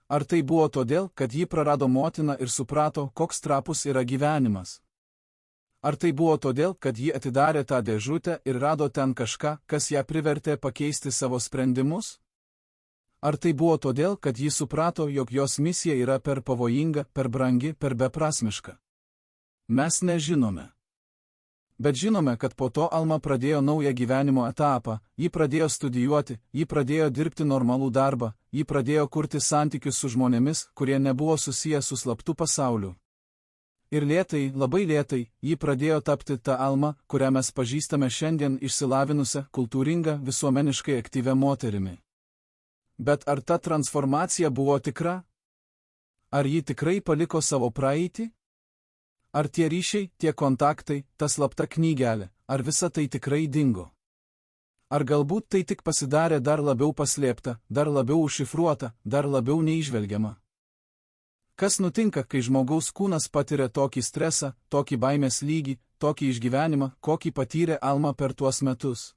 Ar tai buvo todėl, kad ji prarado motiną ir suprato, koks trapus yra gyvenimas? Ar tai buvo todėl, kad ji atidarė tą dėžutę ir rado ten kažką, kas ją privertė pakeisti savo sprendimus? Ar tai buvo todėl, kad ji suprato, jog jos misija yra per pavojinga, per brangi, per beprasmiška? Mes nežinome. Bet žinome, kad po to Alma pradėjo naują gyvenimo etapą, ji pradėjo studijuoti, ji pradėjo dirbti normalų darbą, ji pradėjo kurti santykius su žmonėmis, kurie nebuvo susiję su slaptu pasauliu. Ir lėtai, labai lėtai, ji pradėjo tapti ta Alma, kurią mes pažįstame šiandien išsilavinusią, kultūringą, visuomeniškai aktyvią moterimi. Bet ar ta transformacija buvo tikra? Ar ji tikrai paliko savo praeitį? Ar tie ryšiai, tie kontaktai, ta slapta knygelė, ar visa tai tikrai dingo? Ar galbūt tai tik pasidarė dar labiau paslėpta, dar labiau užšifruota, dar labiau neįžvelgiama? Kas nutinka, kai žmogaus kūnas patiria tokį stresą, tokį baimės lygį, tokį išgyvenimą, kokį patyrė Alma per tuos metus?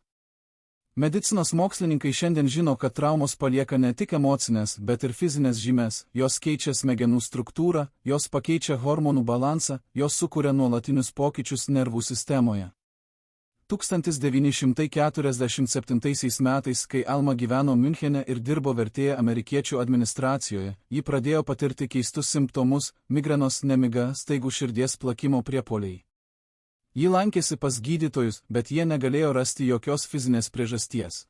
Medicinos mokslininkai šiandien žino, kad traumos palieka ne tik emocinės, bet ir fizinės žymes, jos keičia smegenų struktūrą, jos pakeičia hormonų balansą, jos sukuria nuolatinius pokyčius nervų sistemoje. 1947 metais, kai Alma gyveno Miunchene ir dirbo vertėja amerikiečių administracijoje, ji pradėjo patirti keistus simptomus – migrenos, nemiga, staigų širdies plakimo priepuoliai. Ji lankėsi pas gydytojus, bet jie negalėjo rasti jokios fizinės priežasties.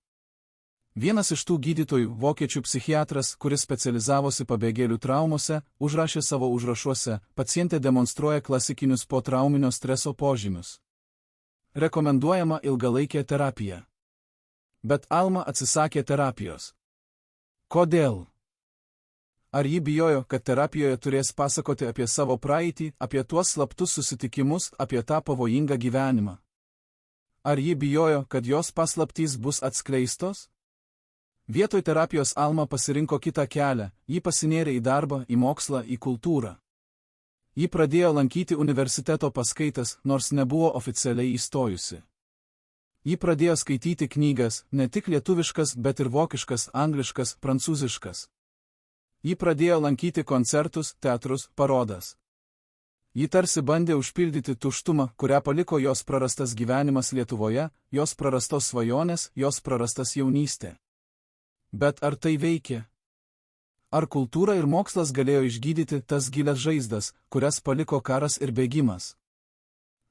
Vienas iš tų gydytojų, vokiečių psichiatras, kuris specializavosi pabėgėlių traumose, užrašė savo užrašuose: pacientė demonstruoja klasikinius potrauminio streso požymius. Rekomenduojama ilgalaikė terapija. Bet Alma atsisakė terapijos. Kodėl? Ar ji bijojo, kad terapijoje turės pasakoti apie savo praeitį, apie tuos slaptus susitikimus, apie tą pavojingą gyvenimą? Ar ji bijojo, kad jos paslaptys bus atskleistos? Vietoj terapijos Alma pasirinko kitą kelią, ji pasinėrė į darbą, į mokslą, į kultūrą. Ji pradėjo lankyti universiteto paskaitas, nors nebuvo oficialiai įstojusi. Ji pradėjo skaityti knygas, ne tik lietuviškas, bet ir vokiškas, angliškas, prancūziškas. Ji pradėjo lankyti koncertus, teatrus, parodas. Ji tarsi bandė užpildyti tuštumą, kurią paliko jos prarastas gyvenimas Lietuvoje, jos prarastos svajonės, jos prarastas jaunystė. Bet ar tai veikė? Ar kultūra ir mokslas galėjo išgydyti tas gilias žaizdas, kurias paliko karas ir bėgimas?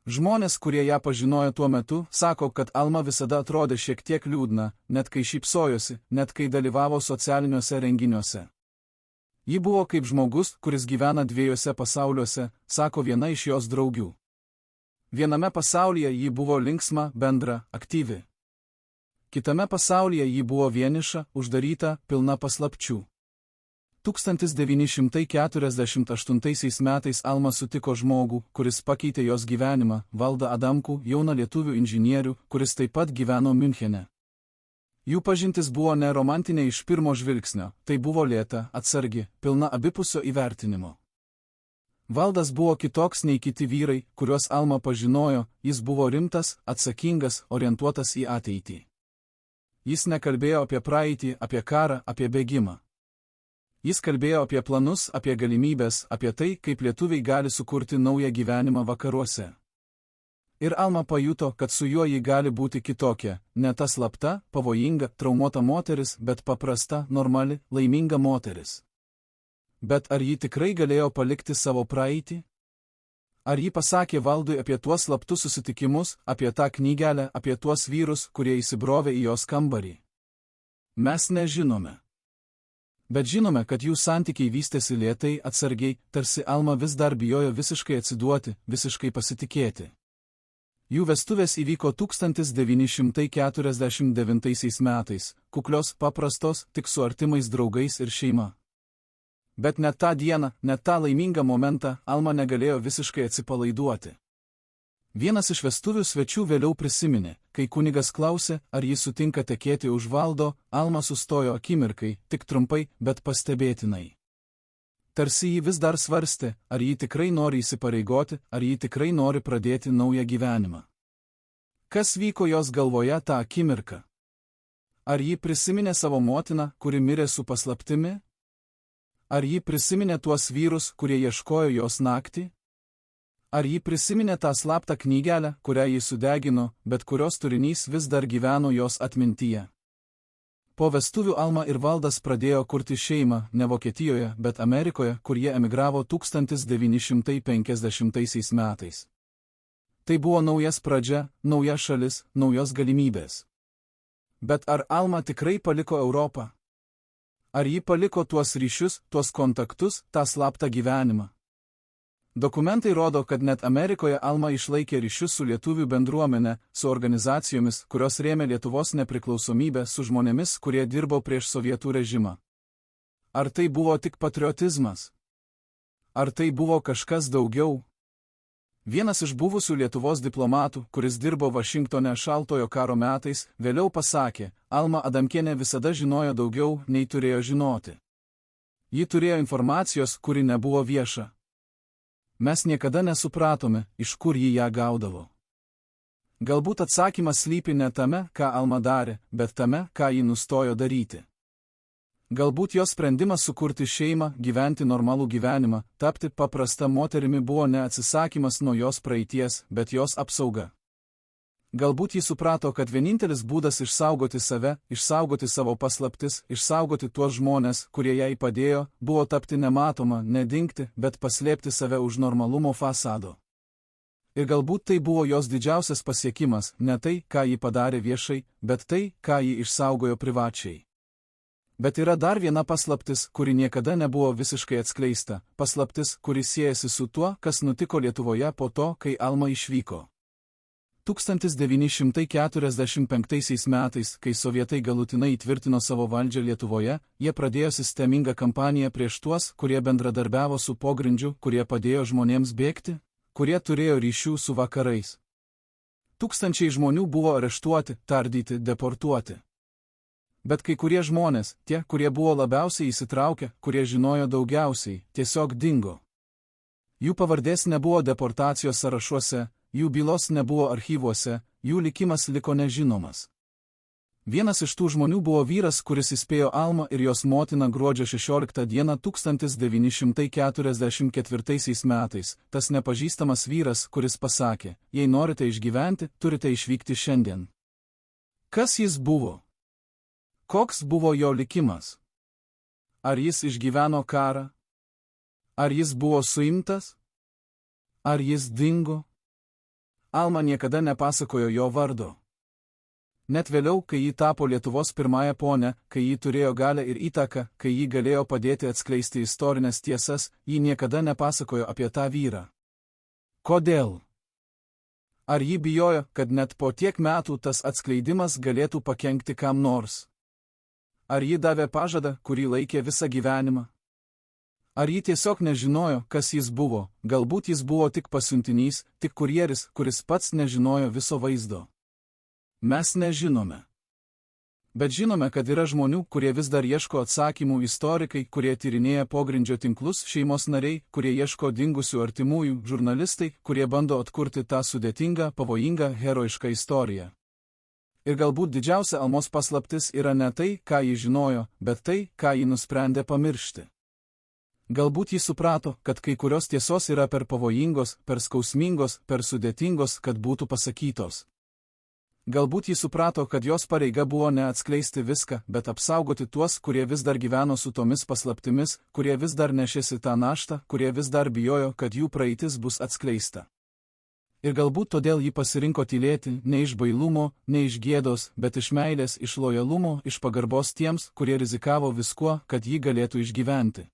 Žmonės, kurie ją pažinojo tuo metu, sako, kad Alma visada atrodė šiek tiek liūdna, net kai šypsojosi, net kai dalyvavo socialiniuose renginiuose. Ji buvo kaip žmogus, kuris gyvena dviejose pasauliuose, sako viena iš jos draugių. Viename pasaulyje ji buvo linksma, bendra, aktyvi. Kitame pasaulyje ji buvo vieniša, uždaryta, pilna paslapčių. 1948 metais Alma sutiko žmogų, kuris pakeitė jos gyvenimą, Valdą Adamkų, jauną lietuvių inžinierių, kuris taip pat gyveno Miunchene. Jų pažintis buvo ne romantinė iš pirmo žvilgsnio, tai buvo lėta, atsargi, pilna abipusio įvertinimo. Valdas buvo kitoks nei kiti vyrai, kuriuos Alma pažinojo, jis buvo rimtas, atsakingas, orientuotas į ateitį. Jis nekalbėjo apie praeitį, apie karą, apie bėgimą. Jis kalbėjo apie planus, apie galimybės, apie tai, kaip lietuviai gali sukurti naują gyvenimą vakaruose. Ir Alma pajuto, kad su juo ji gali būti kitokia, ne ta slapta, pavojinga, traumuota moteris, bet paprasta, normali, laiminga moteris. Bet ar ji tikrai galėjo palikti savo praeitį? Ar ji pasakė Valdui apie tuos slaptus susitikimus, apie tą knygelę, apie tuos vyrus, kurie įsibrovė į jos kambarį? Mes nežinome. Bet žinome, kad jų santykiai vystėsi lėtai, atsargiai, tarsi Alma vis dar bijojo visiškai atsiduoti, visiškai pasitikėti. Jų vestuvės įvyko 1949 metais, kuklios, paprastos, tik su artimais draugais ir šeima. Bet net tą dieną, net tą laimingą momentą Alma negalėjo visiškai atsipalaiduoti. Vienas iš vestuvių svečių vėliau prisiminė, kai kunigas klausė, ar jis sutinka tekėti už Valdo, Alma sustojo akimirkai, tik trumpai, bet pastebėtinai. Tarsi ji vis dar svarstė, ar ji tikrai nori įsipareigoti, ar ji tikrai nori pradėti naują gyvenimą. Kas vyko jos galvoje tą akimirką? Ar ji prisiminė savo motiną, kuri mirė su paslaptimi? Ar ji prisiminė tuos vyrus, kurie ieškojo jos naktį? Ar ji prisiminė tą slaptą knygelę, kurią ji sudegino, bet kurios turinys vis dar gyveno jos atmintyje? Po vestuvių Alma ir Valdas pradėjo kurti šeimą ne Vokietijoje, bet Amerikoje, kur jie emigravo 1950 metais. Tai buvo naujas pradžia, nauja šalis, naujos galimybės. Bet ar Alma tikrai paliko Europą? Ar ji paliko tuos ryšius, tuos kontaktus, tą slaptą gyvenimą? Dokumentai rodo, kad net Amerikoje Alma išlaikė ryšius su lietuvių bendruomenė, su organizacijomis, kurios rėmė Lietuvos nepriklausomybę, su žmonėmis, kurie dirbo prieš sovietų režimą. Ar tai buvo tik patriotizmas? Ar tai buvo kažkas daugiau? Vienas iš buvusių Lietuvos diplomatų, kuris dirbo Vašingtone šaltojo karo metais, vėliau pasakė, Alma Adamkienė visada žinojo daugiau, nei turėjo žinoti. Ji turėjo informacijos, kuri nebuvo vieša. Mes niekada nesupratome, iš kur ji ją gaudavo. Galbūt atsakymas slypi ne tame, ką Alma darė, bet tame, ką ji nustojo daryti. Galbūt jos sprendimas sukurti šeimą, gyventi normalų gyvenimą, tapti paprasta moterimi buvo ne atsisakymas nuo jos praeities, bet jos apsauga. Galbūt ji suprato, kad vienintelis būdas išsaugoti save, išsaugoti savo paslaptis, išsaugoti tuos žmones, kurie jai padėjo, buvo tapti nematoma, nedingti, bet paslėpti save už normalumo fasado. Ir galbūt tai buvo jos didžiausias pasiekimas, ne tai, ką ji padarė viešai, bet tai, ką ji išsaugojo privačiai. Bet yra dar viena paslaptis, kuri niekada nebuvo visiškai atskleista, paslaptis, kuri siejasi su tuo, kas nutiko Lietuvoje po to, kai Alma išvyko. 1945 metais, kai sovietai galutinai įtvirtino savo valdžią Lietuvoje, jie pradėjo sistemingą kampaniją prieš tuos, kurie bendradarbiavo su pogrindžiu, kurie padėjo žmonėms bėgti, kurie turėjo ryšių su vakarais. Tūkstančiai žmonių buvo areštuoti, tardyti, deportuoti. Bet kai kurie žmonės, tie, kurie buvo labiausiai įsitraukę, kurie žinojo daugiausiai, tiesiog dingo. Jų pavardės nebuvo deportacijos sąrašuose, jų bylos nebuvo archyvuose, jų likimas liko nežinomas. Vienas iš tų žmonių buvo vyras, kuris įspėjo Almą ir jos motiną gruodžio 16 dieną 1944 metais, tas nepažįstamas vyras, kuris pasakė, jei norite išgyventi, turite išvykti šiandien. Kas jis buvo? Koks buvo jo likimas? Ar jis išgyveno karą? Ar jis buvo suimtas? Ar jis dingo? Alma niekada nepasakojo jo vardo. Net vėliau, kai ji tapo Lietuvos pirmąją ponę, kai ji turėjo galią ir įtaką, kai ji galėjo padėti atskleisti istorinės tiesas, ji niekada nepasakojo apie tą vyrą. Kodėl? Ar ji bijojo, kad net po tiek metų tas atskleidimas galėtų pakenkti kam nors? Ar ji davė pažadą, kurį laikė visą gyvenimą? Ar ji tiesiog nežinojo, kas jis buvo, galbūt jis buvo tik pasiuntinys, tik kurjeris, kuris pats nežinojo viso vaizdo? Mes nežinome. Bet žinome, kad yra žmonių, kurie vis dar ieško atsakymų, istorikai, kurie tyrinėja pogrindžio tinklus, šeimos nariai, kurie ieško dingusių artimųjų, žurnalistai, kurie bando atkurti tą sudėtingą, pavojingą, herojišką istoriją. Ir galbūt didžiausia Almos paslaptis yra ne tai, ką ji žinojo, bet tai, ką ji nusprendė pamiršti. Galbūt ji suprato, kad kai kurios tiesos yra per pavojingos, per skausmingos, per sudėtingos, kad būtų pasakytos. Galbūt ji suprato, kad jos pareiga buvo ne atskleisti viską, bet apsaugoti tuos, kurie vis dar gyveno su tomis paslaptimis, kurie vis dar nešėsi tą naštą, kurie vis dar bijojo, kad jų praeitis bus atskleista. Ir galbūt todėl ji pasirinko tylėti, ne iš bailumo, ne iš gėdos, bet iš meilės, iš lojalumo, iš pagarbos tiems, kurie rizikavo viskuo, kad ji galėtų išgyventi.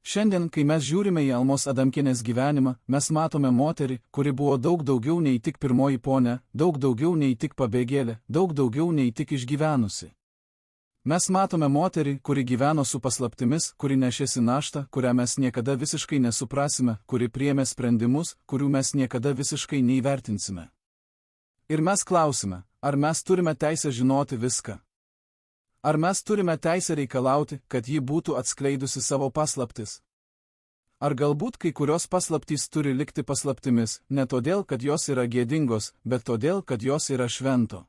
Šiandien, kai mes žiūrime į Almos Adamkienės gyvenimą, mes matome moterį, kuri buvo daug daugiau nei tik pirmoji ponė, daug daugiau nei tik pabėgėlė, daug daugiau nei tik išgyvenusi. Mes matome moterį, kuri gyveno su paslaptimis, kuri nešėsi naštą, kurią mes niekada visiškai nesuprasime, kuri priėmė sprendimus, kurių mes niekada visiškai neįvertinsime. Ir mes klausime, ar mes turime teisę žinoti viską? Ar mes turime teisę reikalauti, kad ji būtų atskleidusi savo paslaptis? Ar galbūt kai kurios paslaptys turi likti paslaptimis, ne todėl, kad jos yra gėdingos, bet todėl, kad jos yra švento?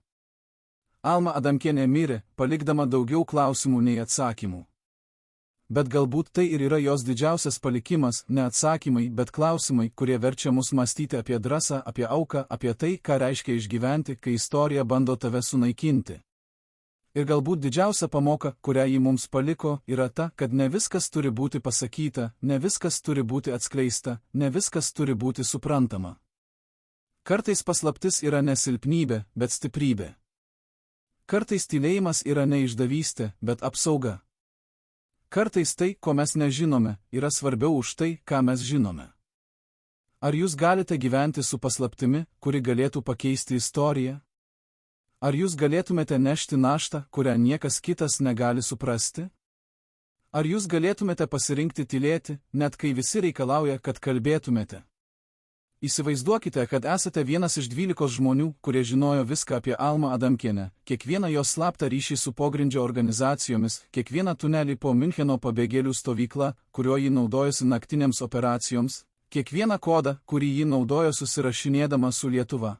Alma Adamkienė mirė, palikdama daugiau klausimų nei atsakymų. Bet galbūt tai ir yra jos didžiausias palikimas, ne atsakymai, bet klausimai, kurie verčia mus mąstyti apie drąsą, apie auką, apie tai, ką reiškia išgyventi, kai istorija bando tave sunaikinti. Ir galbūt didžiausia pamoka, kurią ji mums paliko, yra ta, kad ne viskas turi būti pasakyta, ne viskas turi būti atskleista, ne viskas turi būti suprantama. Kartais paslaptis yra ne silpnybė, bet stiprybė. Kartais tylėjimas yra ne išdavystė, bet apsauga. Kartais tai, ko mes nežinome, yra svarbiau už tai, ką mes žinome. Ar jūs galite gyventi su paslaptimi, kuri galėtų pakeisti istoriją? Ar jūs galėtumėte nešti naštą, kurią niekas kitas negali suprasti? Ar jūs galėtumėte pasirinkti tylėti, net kai visi reikalauja, kad kalbėtumėte? Įsivaizduokite, kad esate vienas iš 12 žmonių, kurie žinojo viską apie Almą Adamkienę, kiekvieną jos slaptą ryšį su pogrindžio organizacijomis, kiekvieną tunelį po Miuncheno pabėgėlių stovyklą, kuriuo ji naudojosi naktinėms operacijoms, kiekvieną kodą, kurį ji naudojo susirašinėdama su Lietuva.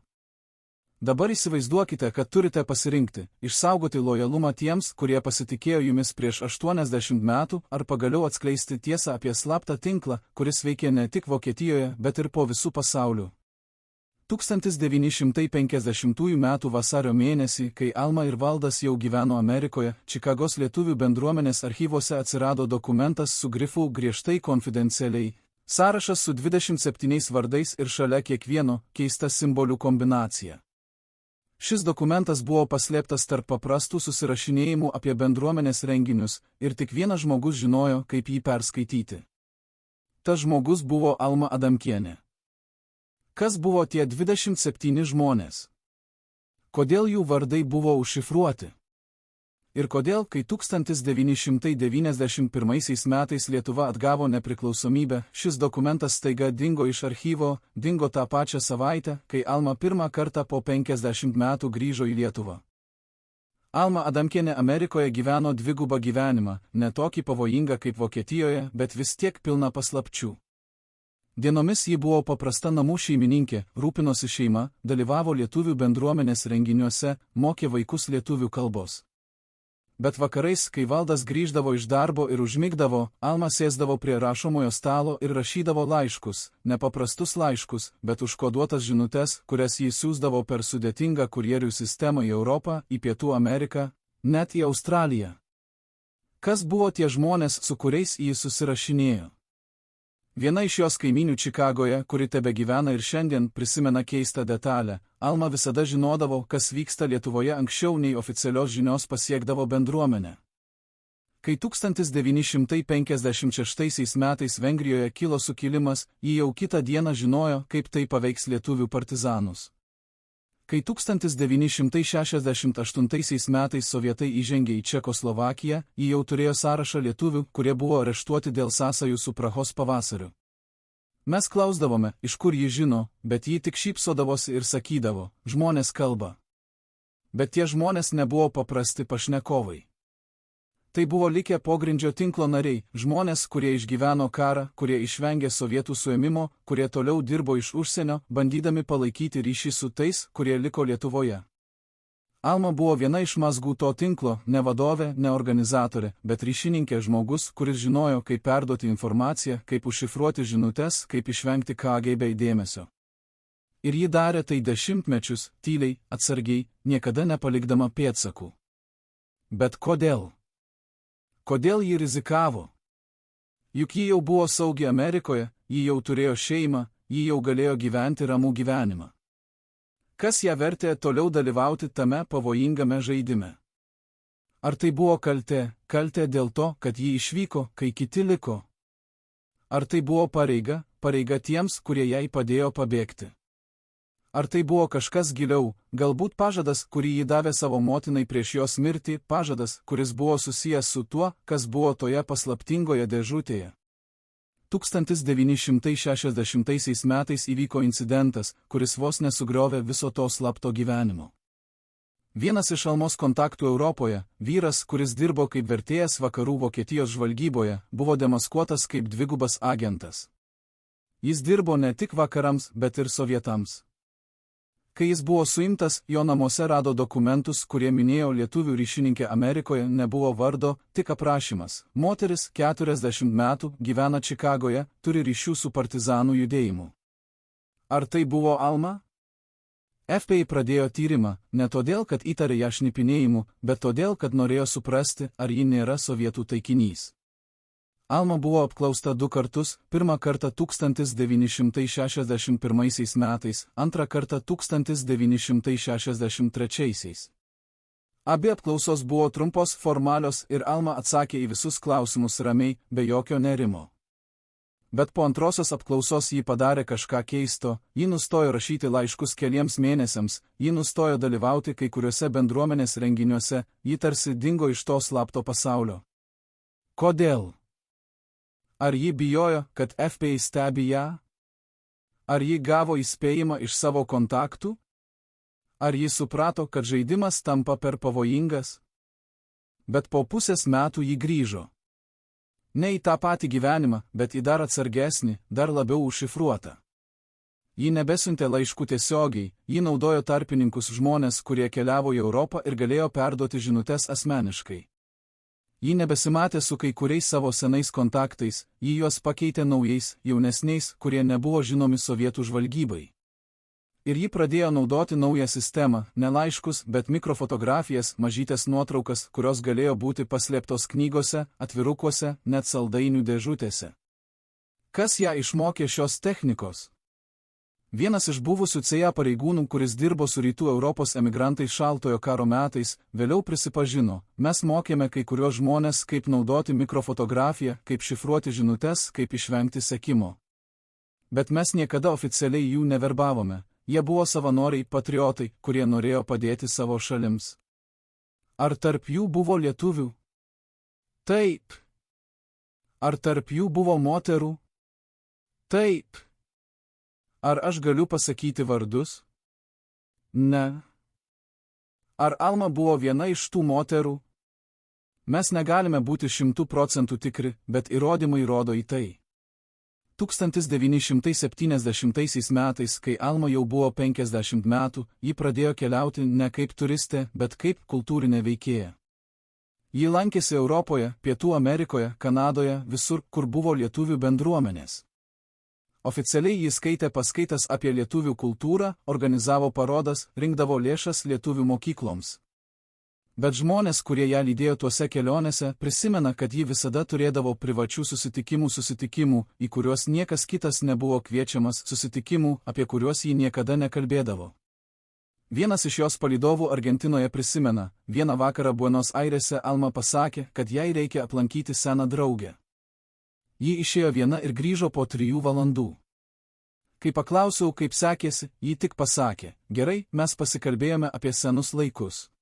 Dabar įsivaizduokite, kad turite pasirinkti, išsaugoti lojalumą tiems, kurie pasitikėjo jumis prieš 80 metų, ar pagaliau atskleisti tiesą apie slaptą tinklą, kuris veikė ne tik Vokietijoje, bet ir po visų pasaulių. 1950 m. vasario mėnesį, kai Alma ir Valdas jau gyveno Amerikoje, Čikagos lietuvių bendruomenės archyvuose atsirado dokumentas su grifu griežtai konfidencialiai, sąrašas su 27 vardais ir šalia kiekvieno keista simbolių kombinacija. Šis dokumentas buvo paslėptas tarp paprastų susirašinėjimų apie bendruomenės renginius ir tik vienas žmogus žinojo, kaip jį perskaityti. Tas žmogus buvo Alma Adamkienė. Kas buvo tie 27 žmonės? Kodėl jų vardai buvo užšifruoti? Ir kodėl, kai 1991 metais Lietuva atgavo nepriklausomybę, šis dokumentas staiga dingo iš archyvo, dingo tą pačią savaitę, kai Alma pirmą kartą po 50 metų grįžo į Lietuvą. Alma Adamkienė Amerikoje gyveno dvigubą gyvenimą, ne tokį pavojingą kaip Vokietijoje, bet vis tiek pilną paslapčių. Dienomis ji buvo paprasta namų šeimininkė, rūpinosi šeima, dalyvavo lietuvių bendruomenės renginiuose, mokė vaikus lietuvių kalbos. Bet vakarais, kai Valdas grįždavo iš darbo ir užmigdavo, Alma sėsdavo prie rašomojo stalo ir rašydavo laiškus, nepaprastus laiškus, bet užkoduotas žinutes, kurias jį siųsdavo per sudėtingą kurjerių sistemą į Europą, į Pietų Ameriką, net į Australiją. Kas buvo tie žmonės, su kuriais jį susirašinėjo? Viena iš jos kaimynių Čikagoje, kuri tebegyvena ir šiandien, prisimena keistą detalę. Alma visada žinodavo, kas vyksta Lietuvoje anksčiau nei oficialios žinios pasiekdavo bendruomenę. Kai 1956 metais Vengrijoje kilo sukilimas, ji jau kitą dieną žinojo, kaip tai paveiks lietuvių partizanus. Kai 1968 metais sovietai įžengė į Čekoslovakiją, ji jau turėjo sąrašą lietuvių, kurie buvo areštuoti dėl sąsajų su Prahos pavasariu. Mes klausdavome, iš kur ji žino, bet ji tik šypsodavosi ir sakydavo, žmonės kalba. Bet tie žmonės nebuvo paprasti pašnekovai. Tai buvo likę pogrindžio tinklo nariai, žmonės, kurie išgyveno karą, kurie išvengė sovietų suėmimo, kurie toliau dirbo iš užsienio, bandydami palaikyti ryšį su tais, kurie liko Lietuvoje. Alma buvo viena iš mazgų to tinklo, ne vadovė, ne organizatorė, bet ryšininkė žmogus, kuris žinojo, kaip perduoti informaciją, kaip užšifruoti žinutes, kaip išvengti KGB dėmesio. Ir ji darė tai dešimtmečius, tyliai, atsargiai, niekada nepalikdama pėdsakų. Bet kodėl? Kodėl ji rizikavo? Juk ji jau buvo saugi Amerikoje, ji jau turėjo šeimą, ji jau galėjo gyventi ramų gyvenimą. Kas ją vertė toliau dalyvauti tame pavojingame žaidime? Ar tai buvo kaltė dėl to, kad ji išvyko, kai kiti liko? Ar tai buvo pareiga tiems, kurie jai padėjo pabėgti? Ar tai buvo kažkas giliau, galbūt pažadas, kurį ji davė savo motinai prieš jos mirtį, pažadas, kuris buvo susijęs su tuo, kas buvo toje paslaptingoje dėžutėje? 1960 metais įvyko incidentas, kuris vos nesugriovė viso to slapto gyvenimo. Vienas iš Almos kontaktų Europoje, vyras, kuris dirbo kaip vertėjas vakarų Vokietijos žvalgyboje, buvo demaskuotas kaip dvigubas agentas. Jis dirbo ne tik vakarams, bet ir sovietams. Kai jis buvo suimtas, jo namuose rado dokumentus, kurie minėjo lietuvių ryšininkę Amerikoje, nebuvo vardo, tik aprašymas. Moteris, 40 metų, gyvena Čikagoje, turi ryšių su partizanų judėjimu. Ar tai buvo Alma? FBI pradėjo tyrimą ne todėl, kad įtarė ją šnipinėjimu, bet todėl, kad norėjo suprasti, ar ji nėra sovietų taikinys. Alma buvo apklausta 2 kartus, pirmą kartą 1961 metais, antrą kartą 1963. Abi apklausos buvo trumpos, formalios ir Alma atsakė į visus klausimus ramiai, be jokio nerimo. Bet po antrosios apklausos ji padarė kažką keisto, ji nustojo rašyti laiškus keliems mėnesiams, ji nustojo dalyvauti kai kuriuose bendruomenės renginiuose, ji tarsi dingo iš to slapto pasaulio. Kodėl? Ar ji bijojo, kad FBI stebi ją? Ar ji gavo įspėjimą iš savo kontaktų? Ar ji suprato, kad žaidimas tampa per pavojingas? Bet po pusės metų ji grįžo. Ne į tą patį gyvenimą, bet į dar atsargesnį, dar labiau užšifruotą. Ji nebesiuntė laiškų tiesiogiai, ji naudojo tarpininkus žmonės, kurie keliavo į Europą ir galėjo perduoti žinutes asmeniškai. Ji nebesimatė su kai kuriais savo senais kontaktais, ji juos pakeitė naujais, jaunesniais, kurie nebuvo žinomi sovietų žvalgybai. Ir ji pradėjo naudoti naują sistemą, ne laiškus, bet mikrofotografijas, mažytės nuotraukas, kurios galėjo būti paslėptos knygose, atvirukuose, net saldainių dėžutėse. Kas ją išmokė šios technikos? Vienas iš buvusių CIA pareigūnų, kuris dirbo su Rytų Europos emigrantais šaltojo karo metais, vėliau prisipažino, mes mokėme kai kuriuos žmonės, kaip naudoti mikrofotografiją, kaip šifruoti žinutes, kaip išvengti sekimo. Bet mes niekada oficialiai jų neverbavome, jie buvo savanoriai, patriotai, kurie norėjo padėti savo šalims. Ar tarp jų buvo lietuvių? Taip. Ar tarp jų buvo moterų? Taip. Ar aš galiu pasakyti vardus? Ne. Ar Alma buvo viena iš tų moterų? Mes negalime būti 100% tikri, bet įrodymai rodo į tai. 1970 metais, kai Alma jau buvo 50 metų, ji pradėjo keliauti ne kaip turistė, bet kaip kultūrinė veikėja. Ji lankėsi Europoje, Pietų Amerikoje, Kanadoje, visur, kur buvo lietuvių bendruomenės. Oficialiai jis skaitė paskaitas apie lietuvių kultūrą, organizavo parodas, rinkdavo lėšas lietuvių mokykloms. Bet žmonės, kurie ją lydėjo tuose kelionėse, prisimena, kad ji visada turėdavo privačių susitikimų, į kuriuos niekas kitas nebuvo kviečiamas, susitikimų, apie kuriuos ji niekada nekalbėdavo. Vienas iš jos palydovų Argentinoje prisimena, vieną vakarą Buenos Airėse Alma pasakė, kad jai reikia aplankyti seną draugę. Ji išėjo viena ir grįžo po 3 valandų. Kai paklausiau, kaip sekėsi, ji tik pasakė, gerai, mes pasikalbėjome apie senus laikus.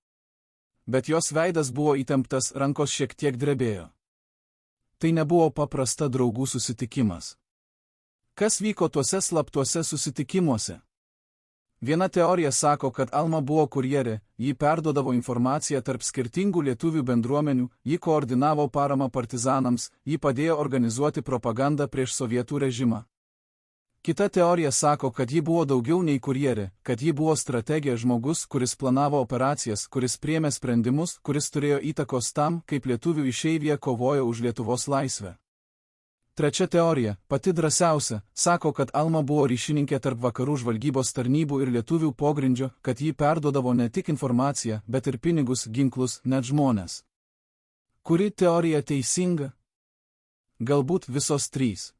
Bet jos veidas buvo įtemptas, rankos šiek tiek drebėjo. Tai nebuvo paprasta draugų susitikimas. Kas vyko tuose slaptuose susitikimuose? Viena teorija sako, kad Alma buvo kurjerė, ji perduodavo informaciją tarp skirtingų lietuvių bendruomenių, ji koordinavo paramą partizanams, ji padėjo organizuoti propagandą prieš sovietų režimą. Kita teorija sako, kad ji buvo daugiau nei kurjerė, kad ji buvo strategė, žmogus, kuris planavo operacijas, kuris priėmė sprendimus, kuris turėjo įtakos tam, kaip lietuvių išeivija kovojo už Lietuvos laisvę. Trečia teorija, pati drąsiausia, sako, kad Alma buvo ryšininkė tarp vakarų žvalgybos tarnybų ir lietuvių pogrindžio, kad ji perduodavo ne tik informaciją, bet ir pinigus, ginklus, net žmones. Kuri teorija teisinga? Galbūt visos 3.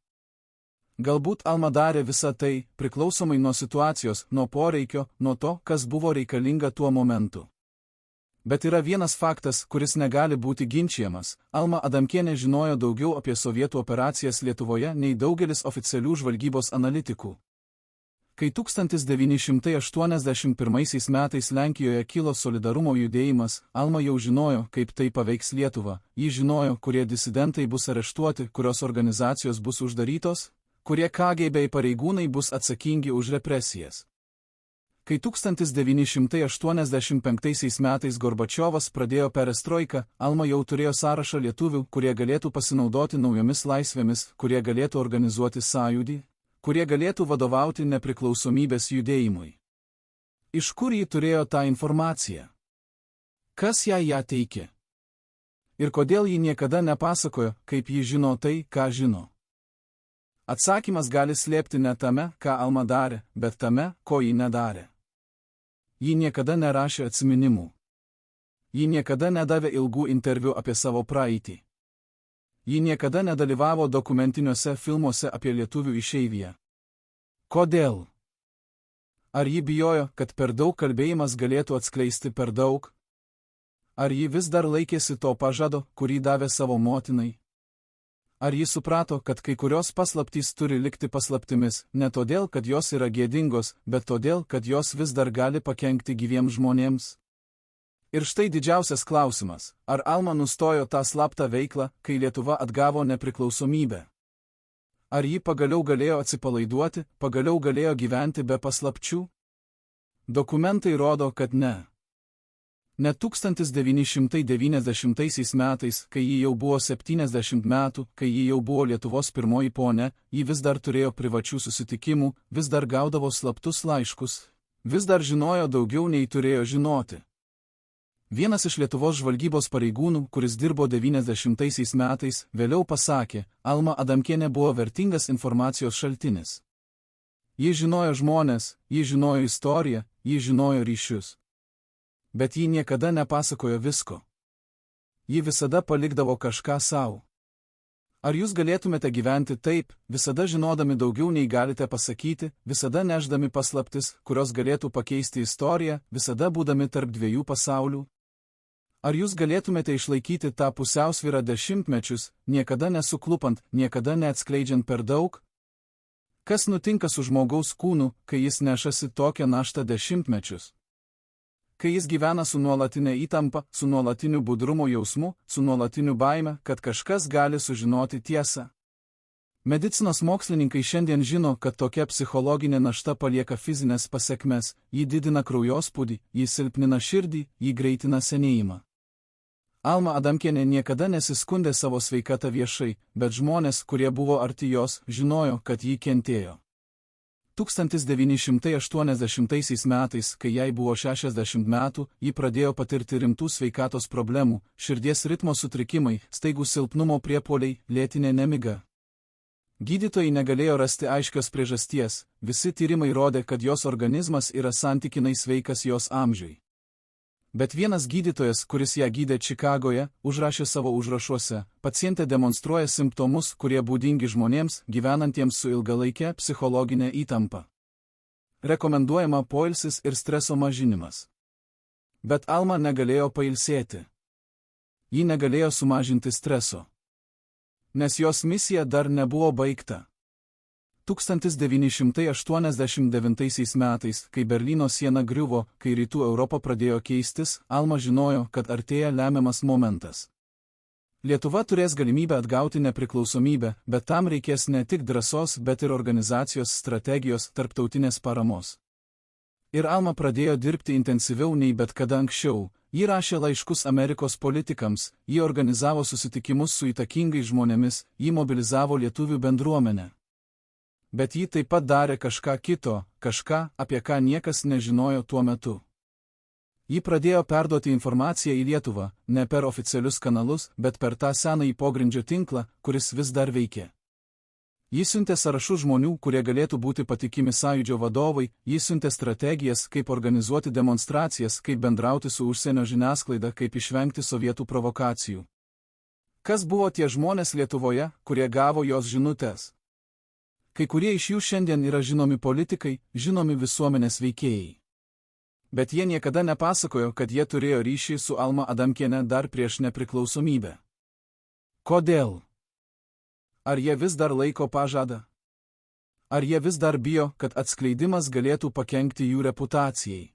Galbūt Alma darė visą tai, priklausomai nuo situacijos, nuo poreikio, nuo to, kas buvo reikalinga tuo momentu. Bet yra vienas faktas, kuris negali būti ginčiamas. Alma Adamkienė žinojo daugiau apie sovietų operacijas Lietuvoje nei daugelis oficialių žvalgybos analitikų. Kai 1981 metais Lenkijoje kilo solidarumo judėjimas, Alma jau žinojo, kaip tai paveiks Lietuvą. Ji žinojo, kurie disidentai bus areštuoti, kurios organizacijos bus uždarytos, kurie KGB pareigūnai bus atsakingi už represijas. Kai 1985 metais Gorbačiovas pradėjo perestroiką, Alma jau turėjo sąrašą lietuvių, kurie galėtų pasinaudoti naujomis laisvėmis, kurie galėtų organizuoti sąjūdį, kurie galėtų vadovauti nepriklausomybės judėjimui. Iš kur ji turėjo tą informaciją? Kas ją teikė? Ir kodėl ji niekada nepasakojo, kaip ji žino tai, ką žino? Atsakymas gali slėpti ne tame, ką Alma darė, bet tame, ko ji nedarė. Ji niekada nerašė atsiminimų. Ji niekada nedavė ilgų interviu apie savo praeitį. Ji niekada nedalyvavo dokumentiniuose filmuose apie lietuvių išeiviją. Kodėl? Ar ji bijojo, kad per daug kalbėjimas galėtų atskleisti per daug? Ar ji vis dar laikėsi to pažado, kurį davė savo motinai? Ar ji suprato, kad kai kurios paslaptys turi likti paslaptimis, ne todėl, kad jos yra gėdingos, bet todėl, kad jos vis dar gali pakenkti gyviems žmonėms? Ir štai didžiausias klausimas, ar Alma nustojo tą slaptą veiklą, kai Lietuva atgavo nepriklausomybę? Ar ji pagaliau galėjo atsipalaiduoti, pagaliau galėjo gyventi be paslapčių? Dokumentai rodo, kad ne. Net 1990 metais, kai ji jau buvo 70 metų, kai ji jau buvo Lietuvos pirmoji ponė, ji vis dar turėjo privačių susitikimų, vis dar gaudavo slaptus laiškus, vis dar žinojo daugiau nei turėjo žinoti. Vienas iš Lietuvos žvalgybos pareigūnų, kuris dirbo 90 metais, vėliau pasakė, Alma Adamkienė buvo vertingas informacijos šaltinis. Ji žinojo žmones, ji žinojo istoriją, ji žinojo ryšius. Bet ji niekada nepasakojo visko. Ji visada palikdavo kažką savo. Ar jūs galėtumėte gyventi taip, visada žinodami daugiau nei galite pasakyti, visada nešdami paslaptis, kurios galėtų pakeisti istoriją, visada būdami tarp dviejų pasaulių? Ar jūs galėtumėte išlaikyti tą pusiausvyrą dešimtmečius, niekada nesuklupant, niekada neatskleidžiant per daug? Kas nutinka su žmogaus kūnu, kai jis nešasi tokią naštą dešimtmečius? Kai jis gyvena su nuolatinė įtampa, su nuolatiniu budrumo jausmu, su nuolatiniu baime, kad kažkas gali sužinoti tiesą. Medicinos mokslininkai šiandien žino, kad tokia psichologinė našta palieka fizinės pasekmes, ji didina kraujospūdį, ji silpnina širdį, ji greitina senėjimą. Alma Adamkienė niekada nesiskundė savo sveikatą viešai, bet žmonės, kurie buvo arti jos, žinojo, kad ji kentėjo. 1980 metais, kai jai buvo 60 metų, ji pradėjo patirti rimtų sveikatos problemų, širdies ritmo sutrikimai, staigų silpnumo priepuoliai, lėtinė nemiga. Gydytojai negalėjo rasti aiškios priežasties, visi tyrimai rodė, kad jos organizmas yra santykinai sveikas jos amžiui. Bet vienas gydytojas, kuris ją gydė Čikagoje, užrašė savo užrašuose, pacientė demonstruoja simptomus, kurie būdingi žmonėms, gyvenantiems su ilgalaike psichologinė įtampa. Rekomenduojama poilsis ir streso mažinimas. Bet Alma negalėjo pailsėti. Ji negalėjo sumažinti streso. Nes jos misija dar nebuvo baigta. 1989 metais, kai Berlyno siena griuvo, kai rytų Europa pradėjo keistis, Alma žinojo, kad artėja lemiamas momentas. Lietuva turės galimybę atgauti nepriklausomybę, bet tam reikės ne tik drąsos, bet ir organizacijos strategijos, tarptautinės paramos. Ir Alma pradėjo dirbti intensyviau nei bet kada anksčiau. Ji rašė laiškus Amerikos politikams, ji organizavo susitikimus su įtakingais žmonėmis, ji mobilizavo lietuvių bendruomenę. Bet ji taip pat darė kažką kito, kažką, apie ką niekas nežinojo tuo metu. Ji pradėjo perduoti informaciją į Lietuvą, ne per oficialius kanalus, bet per tą senąjį pogrindžio tinklą, kuris vis dar veikė. Ji siuntė sąrašus žmonių, kurie galėtų būti patikimi sąjūdžio vadovai, ji siuntė strategijas, kaip organizuoti demonstracijas, kaip bendrauti su užsienio žiniasklaida, kaip išvengti sovietų provokacijų. Kas buvo tie žmonės Lietuvoje, kurie gavo jos žinutes? Kai kurie iš jų šiandien yra žinomi politikai, žinomi visuomenės veikėjai. Bet jie niekada nepasakojo, kad jie turėjo ryšį su Alma Adamkiene dar prieš nepriklausomybę. Kodėl? Ar jie vis dar laiko pažadą? Ar jie vis dar bijo, kad atskleidimas galėtų pakenkti jų reputacijai?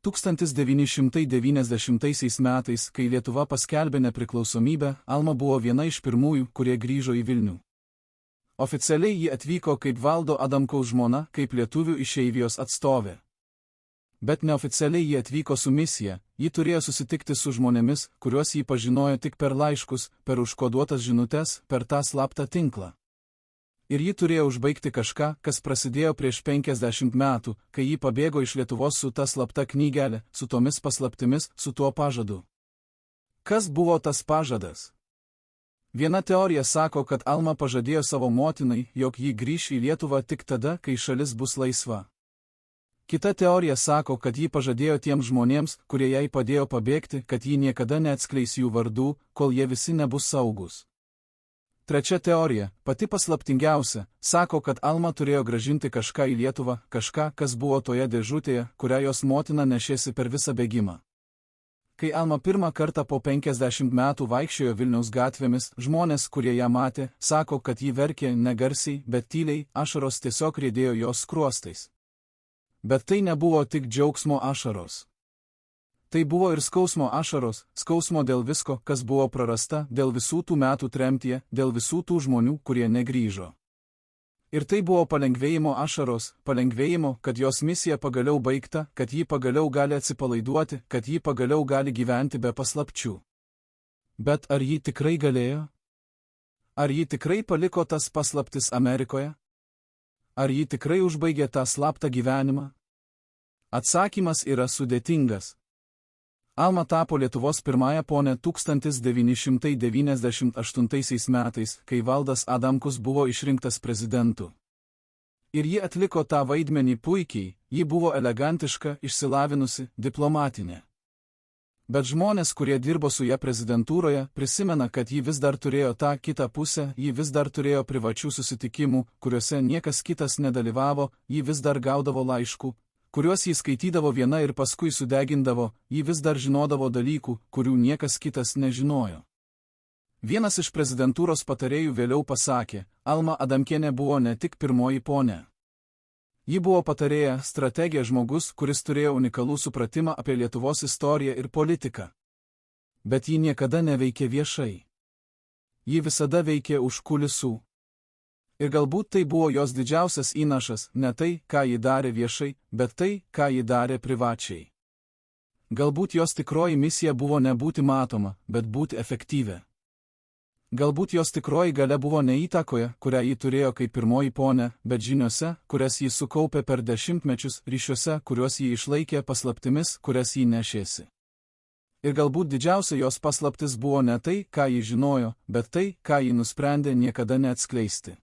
1990 metais, kai Lietuva paskelbė nepriklausomybę, Alma buvo viena iš pirmųjų, kurie grįžo į Vilnių. Oficialiai ji atvyko kaip Valdo Adamkaus žmona, kaip lietuvių išeivijos atstovė. Bet neoficialiai ji atvyko su misija, ji turėjo susitikti su žmonėmis, kuriuos ji pažinojo tik per laiškus, per užkoduotas žinutes, per tą slaptą tinklą. Ir ji turėjo užbaigti kažką, kas prasidėjo prieš 50 metų, kai ji pabėgo iš Lietuvos su ta slapta knygelė, su tomis paslaptimis, su tuo pažadu. Kas buvo tas pažadas? Viena teorija sako, kad Alma pažadėjo savo motinai, jog ji grįš į Lietuvą tik tada, kai šalis bus laisva. Kita teorija sako, kad ji pažadėjo tiems žmonėms, kurie jai padėjo pabėgti, kad ji niekada neatskleis jų vardų, kol jie visi nebus saugus. Trečia teorija, pati paslaptingiausia, sako, kad Alma turėjo grąžinti kažką į Lietuvą, kažką, kas buvo toje dėžutėje, kurią jos motina nešėsi per visą bėgimą. Kai Alma pirmą kartą po 50 metų vaikščiojo Vilniaus gatvėmis, žmonės, kurie ją matė, sako, kad ji verkė negarsiai, bet tyliai, ašaros tiesiog riedėjo jos skruostais. Bet tai nebuvo tik džiaugsmo ašaros. Tai buvo ir skausmo ašaros, skausmo dėl visko, kas buvo prarasta, dėl visų tų metų tremtyje, dėl visų tų žmonių, kurie negrįžo. Ir tai buvo palengvėjimo ašaros, palengvėjimo, kad jos misija pagaliau baigta, kad ji pagaliau gali atsipalaiduoti, kad ji pagaliau gali gyventi be paslapčių. Bet ar ji tikrai galėjo? Ar ji tikrai paliko tas paslaptis Amerikoje? Ar ji tikrai užbaigė tą slaptą gyvenimą? Atsakymas yra sudėtingas. Alma tapo Lietuvos pirmąja ponia 1998 metais, kai Valdas Adamkus buvo išrinktas prezidentu. Ir ji atliko tą vaidmenį puikiai, ji buvo elegantiška, išsilavinusi, diplomatinė. Bet žmonės, kurie dirbo su ja prezidentūroje, prisimena, kad ji vis dar turėjo tą kitą pusę, ji vis dar turėjo privačių susitikimų, kuriuose niekas kitas nedalyvavo, ji vis dar gaudavo laiškų, kuriuos jį skaitydavo viena ir paskui sudegindavo, ji vis dar žinodavo dalykų, kurių niekas kitas nežinojo. Vienas iš prezidentūros patarėjų vėliau pasakė, Alma Adamkienė buvo ne tik pirmoji ponia. Ji buvo patarėja, strategija, žmogus, kuris turėjo unikalų supratimą apie Lietuvos istoriją ir politiką. Bet ji niekada neveikė viešai. Ji visada veikė už kulisų. Ir galbūt tai buvo jos didžiausias įnašas, ne tai, ką ji darė viešai, bet tai, ką ji darė privačiai. Galbūt jos tikroji misija buvo ne būti matoma, bet būti efektyvia. Galbūt jos tikroji galia buvo ne įtakoje, kurią ji turėjo kaip pirmoji ponia, bet žiniose, kurias ji sukaupė per dešimtmečius, ryšiuose, kuriuos ji išlaikė, paslaptimis, kurias ji nešėsi. Ir galbūt didžiausia jos paslaptis buvo ne tai, ką ji žinojo, bet tai, ką ji nusprendė niekada neatskleisti.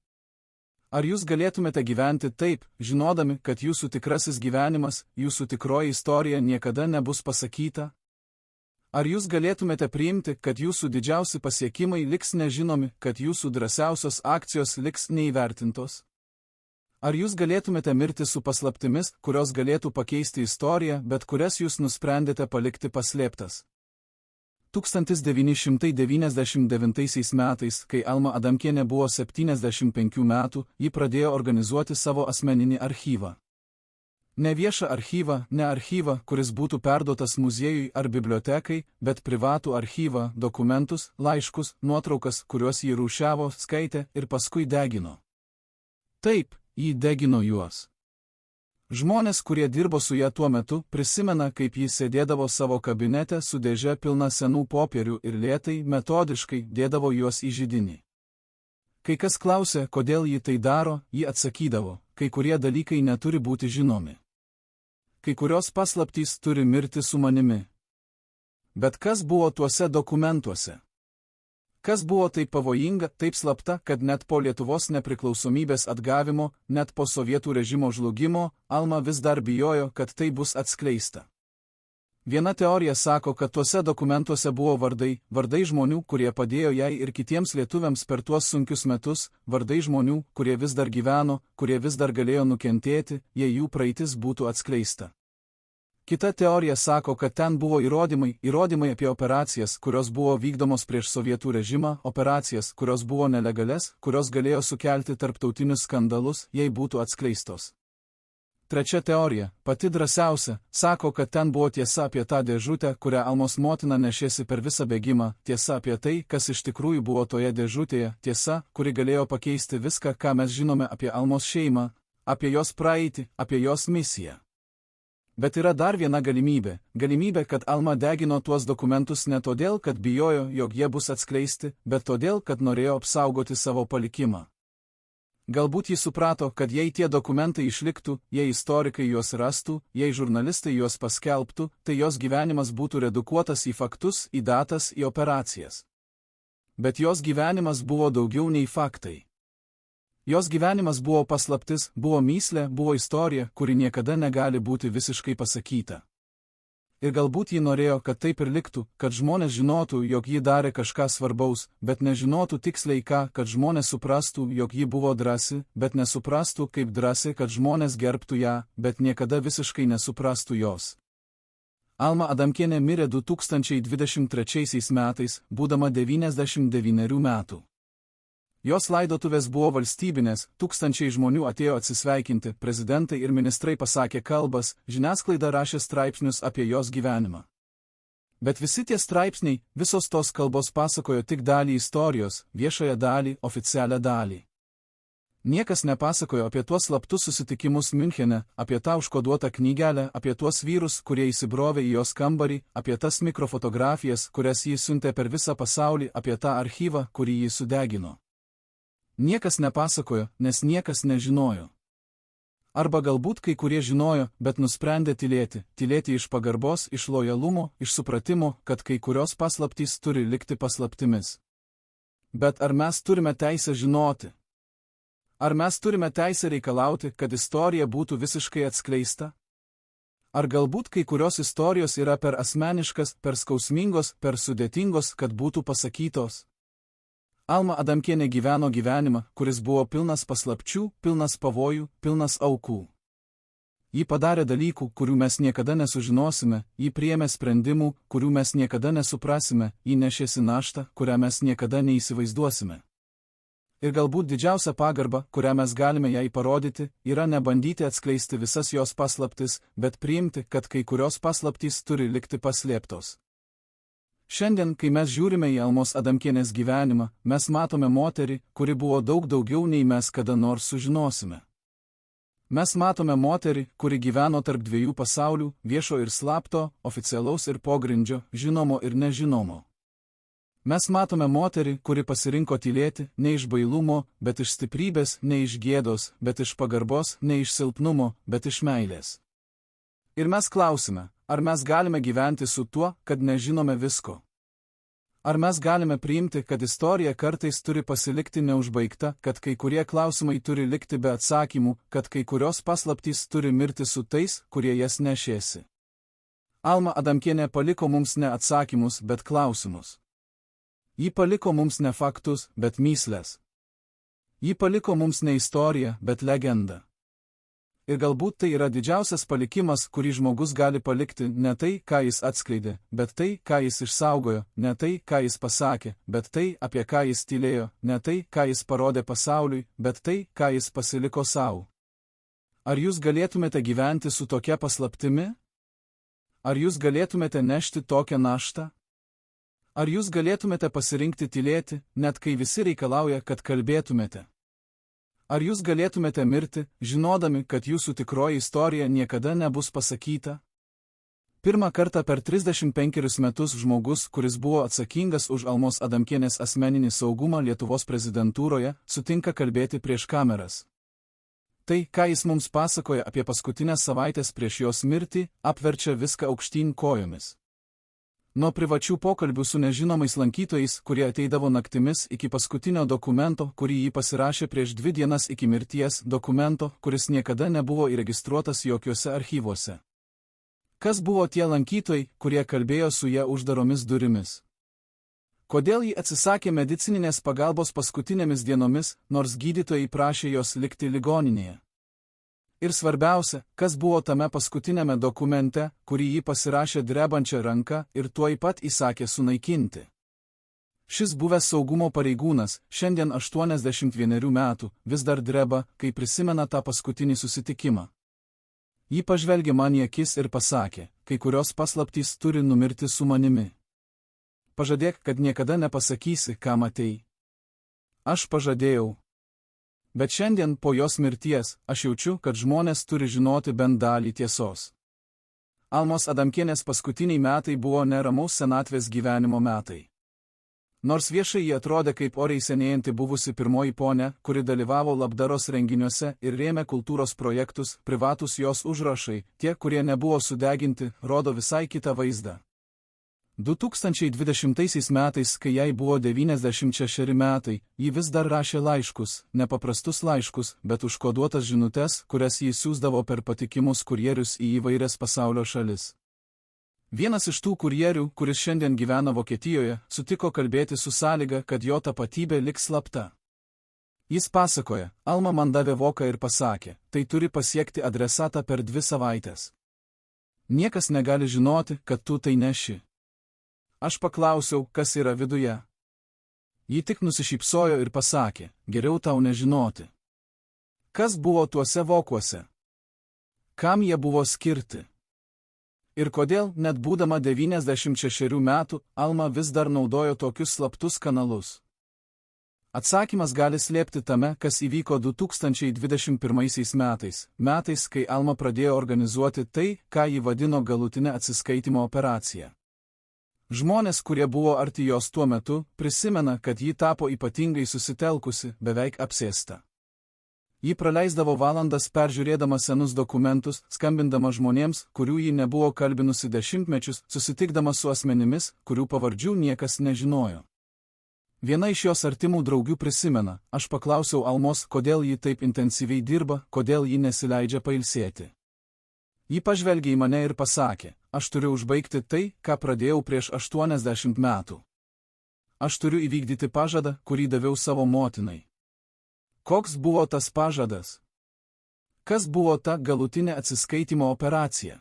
Ar jūs galėtumėte gyventi taip, žinodami, kad jūsų tikrasis gyvenimas, jūsų tikroji istorija niekada nebus pasakyta? Ar jūs galėtumėte priimti, kad jūsų didžiausi pasiekimai liks nežinomi, kad jūsų drąsiausios akcijos liks neįvertintos? Ar jūs galėtumėte mirti su paslaptimis, kurios galėtų pakeisti istoriją, bet kurias jūs nusprendėte palikti paslėptas? 1999 metais, kai Alma Adamkienė buvo 75 metų, ji pradėjo organizuoti savo asmeninį archyvą. Ne viešą archyvą, ne archyvą, kuris būtų perduotas muziejui ar bibliotekai, bet privatų archyvą, dokumentus, laiškus, nuotraukas, kuriuos jį rūšiavo, skaitė ir paskui degino. Taip, jį degino juos. Žmonės, kurie dirbo su ja tuo metu, prisimena, kaip jis sėdėdavo savo kabinete su dėže pilna senų popierių ir lėtai, metodiškai dėdavo juos į židinį. Kai kas klausė, kodėl ji tai daro, ji atsakydavo, kai kurie dalykai neturi būti žinomi. Kai kurios paslaptys turi mirti su manimi. Bet kas buvo tuose dokumentuose? Kas buvo taip pavojinga, taip slapta, kad net po Lietuvos nepriklausomybės atgavimo, net po sovietų režimo žlugimo, Alma vis dar bijojo, kad tai bus atskleista. Viena teorija sako, kad tuose dokumentuose buvo vardai žmonių, kurie padėjo jai ir kitiems lietuviams per tuos sunkius metus, vardai žmonių, kurie vis dar gyveno, kurie vis dar galėjo nukentėti, jei jų praeitis būtų atskleista. Kita teorija sako, kad ten buvo įrodymai apie operacijas, kurios buvo vykdomos prieš sovietų režimą, operacijas, kurios buvo nelegales, kurios galėjo sukelti tarptautinius skandalus, jei būtų atskleistos. Trečia teorija, pati drąsiausia, sako, kad ten buvo tiesa apie tą dėžutę, kurią Almos motina nešėsi per visą bėgimą, tiesa apie tai, kas iš tikrųjų buvo toje dėžutėje, tiesa, kuri galėjo pakeisti viską, ką mes žinome apie Almos šeimą, apie jos praeitį, apie jos misiją. Bet yra dar viena galimybė, kad Alma degino tuos dokumentus ne todėl, kad bijojo, jog jie bus atskleisti, bet todėl, kad norėjo apsaugoti savo palikimą. Galbūt jis suprato, kad jei tie dokumentai išliktų, jei istorikai juos rastų, jei žurnalistai juos paskelbtų, tai jos gyvenimas būtų redukuotas į faktus, į datas, į operacijas. Bet jos gyvenimas buvo daugiau nei faktai. Jos gyvenimas buvo paslaptis, buvo mįslė, buvo istorija, kuri niekada negali būti visiškai pasakyta. Ir galbūt ji norėjo, kad taip ir liktų, kad žmonės žinotų, jog ji darė kažką svarbaus, bet nežinotų tiksliai ką, kad žmonės suprastų, jog ji buvo drąsi, bet nesuprastų, kaip drąsi, kad žmonės gerbtų ją, bet niekada visiškai nesuprastų jos. Alma Adamkienė mirė 2023 metais, būdama 99 metų. Jos laidotuvės buvo valstybinės, tūkstančiai žmonių atėjo atsisveikinti, prezidentai ir ministrai pasakė kalbas, žiniasklaida rašė straipsnius apie jos gyvenimą. Bet visi tie straipsniai, visos tos kalbos pasakojo tik dalį istorijos, viešąją dalį, oficialią dalį. Niekas nepasakojo apie tuos slaptus susitikimus Miunchene, apie tą užkoduotą knygelę, apie tuos vyrus, kurie įsibrovė į jos kambarį, apie tas mikrofotografijas, kurias jis siuntė per visą pasaulį, apie tą archyvą, kurį jis sudegino. Niekas nepasakojo, nes niekas nežinojo. Arba galbūt kai kurie žinojo, bet nusprendė tylėti, tylėti iš pagarbos, iš lojalumo, iš supratimo, kad kai kurios paslaptys turi likti paslaptimis. Bet ar mes turime teisę žinoti? Ar mes turime teisę reikalauti, kad istorija būtų visiškai atskleista? Ar galbūt kai kurios istorijos yra per asmeniškas, per skausmingos, per sudėtingos, kad būtų pasakytos? Alma Adamkienė gyveno gyvenimą, kuris buvo pilnas paslapčių, pilnas pavojų, pilnas aukų. Ji padarė dalykų, kurių mes niekada nesužinosime, ji priėmė sprendimų, kurių mes niekada nesuprasime, ji nešėsi naštą, kurią mes niekada neįsivaizduosime. Ir galbūt didžiausia pagarba, kurią mes galime jai parodyti, yra nebandyti atskleisti visas jos paslaptis, bet priimti, kad kai kurios paslaptys turi likti paslėptos. Šiandien, kai mes žiūrime į Almos Adamkienės gyvenimą, mes matome moterį, kuri buvo daug daugiau nei mes kada nors sužinosime. Mes matome moterį, kuri gyveno tarp dviejų pasaulių, viešo ir slapto, oficialaus ir pogrindžio, žinomo ir nežinomo. Mes matome moterį, kuri pasirinko tylėti, ne iš bailumo, bet iš stiprybės, ne iš gėdos, bet iš pagarbos, ne iš silpnumo, bet iš meilės. Ir mes klausime, ar mes galime gyventi su tuo, kad nežinome visko? Ar mes galime priimti, kad istorija kartais turi pasilikti neužbaigta, kad kai kurie klausimai turi likti be atsakymų, kad kai kurios paslaptys turi mirti su tais, kurie jas nešėsi? Alma Adamkienė paliko mums ne atsakymus, bet klausimus. Ji paliko mums ne faktus, bet mįsles. Ji paliko mums ne istoriją, bet legendą. Ir galbūt tai yra didžiausias palikimas, kurį žmogus gali palikti, ne tai, ką jis atskleidė, bet tai, ką jis išsaugojo, ne tai, ką jis pasakė, bet tai, apie ką jis tylėjo, ne tai, ką jis parodė pasauliui, bet tai, ką jis pasiliko savo. Ar jūs galėtumėte gyventi su tokia paslaptimi? Ar jūs galėtumėte nešti tokią naštą? Ar jūs galėtumėte pasirinkti tylėti, net kai visi reikalauja, kad kalbėtumėte? Ar jūs galėtumėte mirti, žinodami, kad jūsų tikroji istorija niekada nebus pasakyta? Pirmą kartą per 35 metus žmogus, kuris buvo atsakingas už Almos Adamkienės asmeninį saugumą Lietuvos prezidentūroje, sutinka kalbėti prieš kameras. Tai, ką jis mums pasakoja apie paskutinės savaitės prieš jos mirtį, apverčia viską aukštyn kojomis. Nuo privačių pokalbių su nežinomais lankytojais, kurie ateidavo naktimis, iki paskutinio dokumento, kurį jį pasirašė prieš 2 dienas iki mirties, dokumento, kuris niekada nebuvo įregistruotas jokiuose archyvuose. Kas buvo tie lankytojai, kurie kalbėjo su ja uždaromis durimis? Kodėl ji atsisakė medicininės pagalbos paskutinėmis dienomis, nors gydytojai prašė jos likti ligoninėje? Ir svarbiausia, kas buvo tame paskutinėme dokumente, kurį ji pasirašė drebančią ranką ir tuoj pat įsakė sunaikinti. Šis buvęs saugumo pareigūnas, šiandien 81 metų, vis dar dreba, kai prisimena tą paskutinį susitikimą. Ji pažvelgė man į akis ir pasakė, kai kurios paslaptys turi numirti su manimi. Pažadėk, kad niekada nepasakysi, ką matei. Aš pažadėjau. Bet šiandien po jos mirties aš jaučiu, kad žmonės turi žinoti bent dalį tiesos. Almos Adamkienės paskutiniai metai buvo neramaus senatvės gyvenimo metai. Nors viešai ji atrodė kaip oriai senėjanti buvusi pirmoji ponė, kuri dalyvavo labdaros renginiuose ir rėmė kultūros projektus, privatus jos užrašai, tie, kurie nebuvo sudeginti, rodo visai kitą vaizdą. 2020 metais, kai jai buvo 96 metai, ji vis dar rašė laiškus, nepaprastus laiškus, bet užkoduotas žinutes, kurias ji siųsdavo per patikimus kurjerius į įvairias pasaulio šalis. Vienas iš tų kurjerių, kuris šiandien gyvena Vokietijoje, sutiko kalbėti su sąlyga, kad jo tapatybė liks slapta. Jis pasakoja, Alma man davė voką ir pasakė, tai turi pasiekti adresatą per 2 savaites. Niekas negali žinoti, kad tu tai neši. Aš paklausiau, kas yra viduje. Ji tik nusišypsojo ir pasakė, geriau tau nežinoti. Kas buvo tuose vokuose? Kam jie buvo skirti? Ir kodėl, net būdama 96 metų, Alma vis dar naudojo tokius slaptus kanalus? Atsakymas gali slėpti tame, kas įvyko 2021 metais, kai Alma pradėjo organizuoti tai, ką ji vadino galutinę atsiskaitimo operaciją. Žmonės, kurie buvo arti jos tuo metu, prisimena, kad ji tapo ypatingai susitelkusi, beveik apsėsta. Ji praleisdavo valandas peržiūrėdama senus dokumentus, skambindama žmonėms, kurių ji nebuvo kalbinusi dešimtmečius, susitikdama su asmenimis, kurių pavardžių niekas nežinojo. Viena iš jos artimų draugių prisimena, aš paklausiau Almos, kodėl ji taip intensyviai dirba, kodėl ji nesileidžia pailsėti. Ji pažvelgė į mane ir pasakė, aš turiu užbaigti tai, ką pradėjau prieš 80 metų. Aš turiu įvykdyti pažadą, kurį daviau savo motinai. Koks buvo tas pažadas? Kas buvo ta galutinė atsiskaitimo operacija?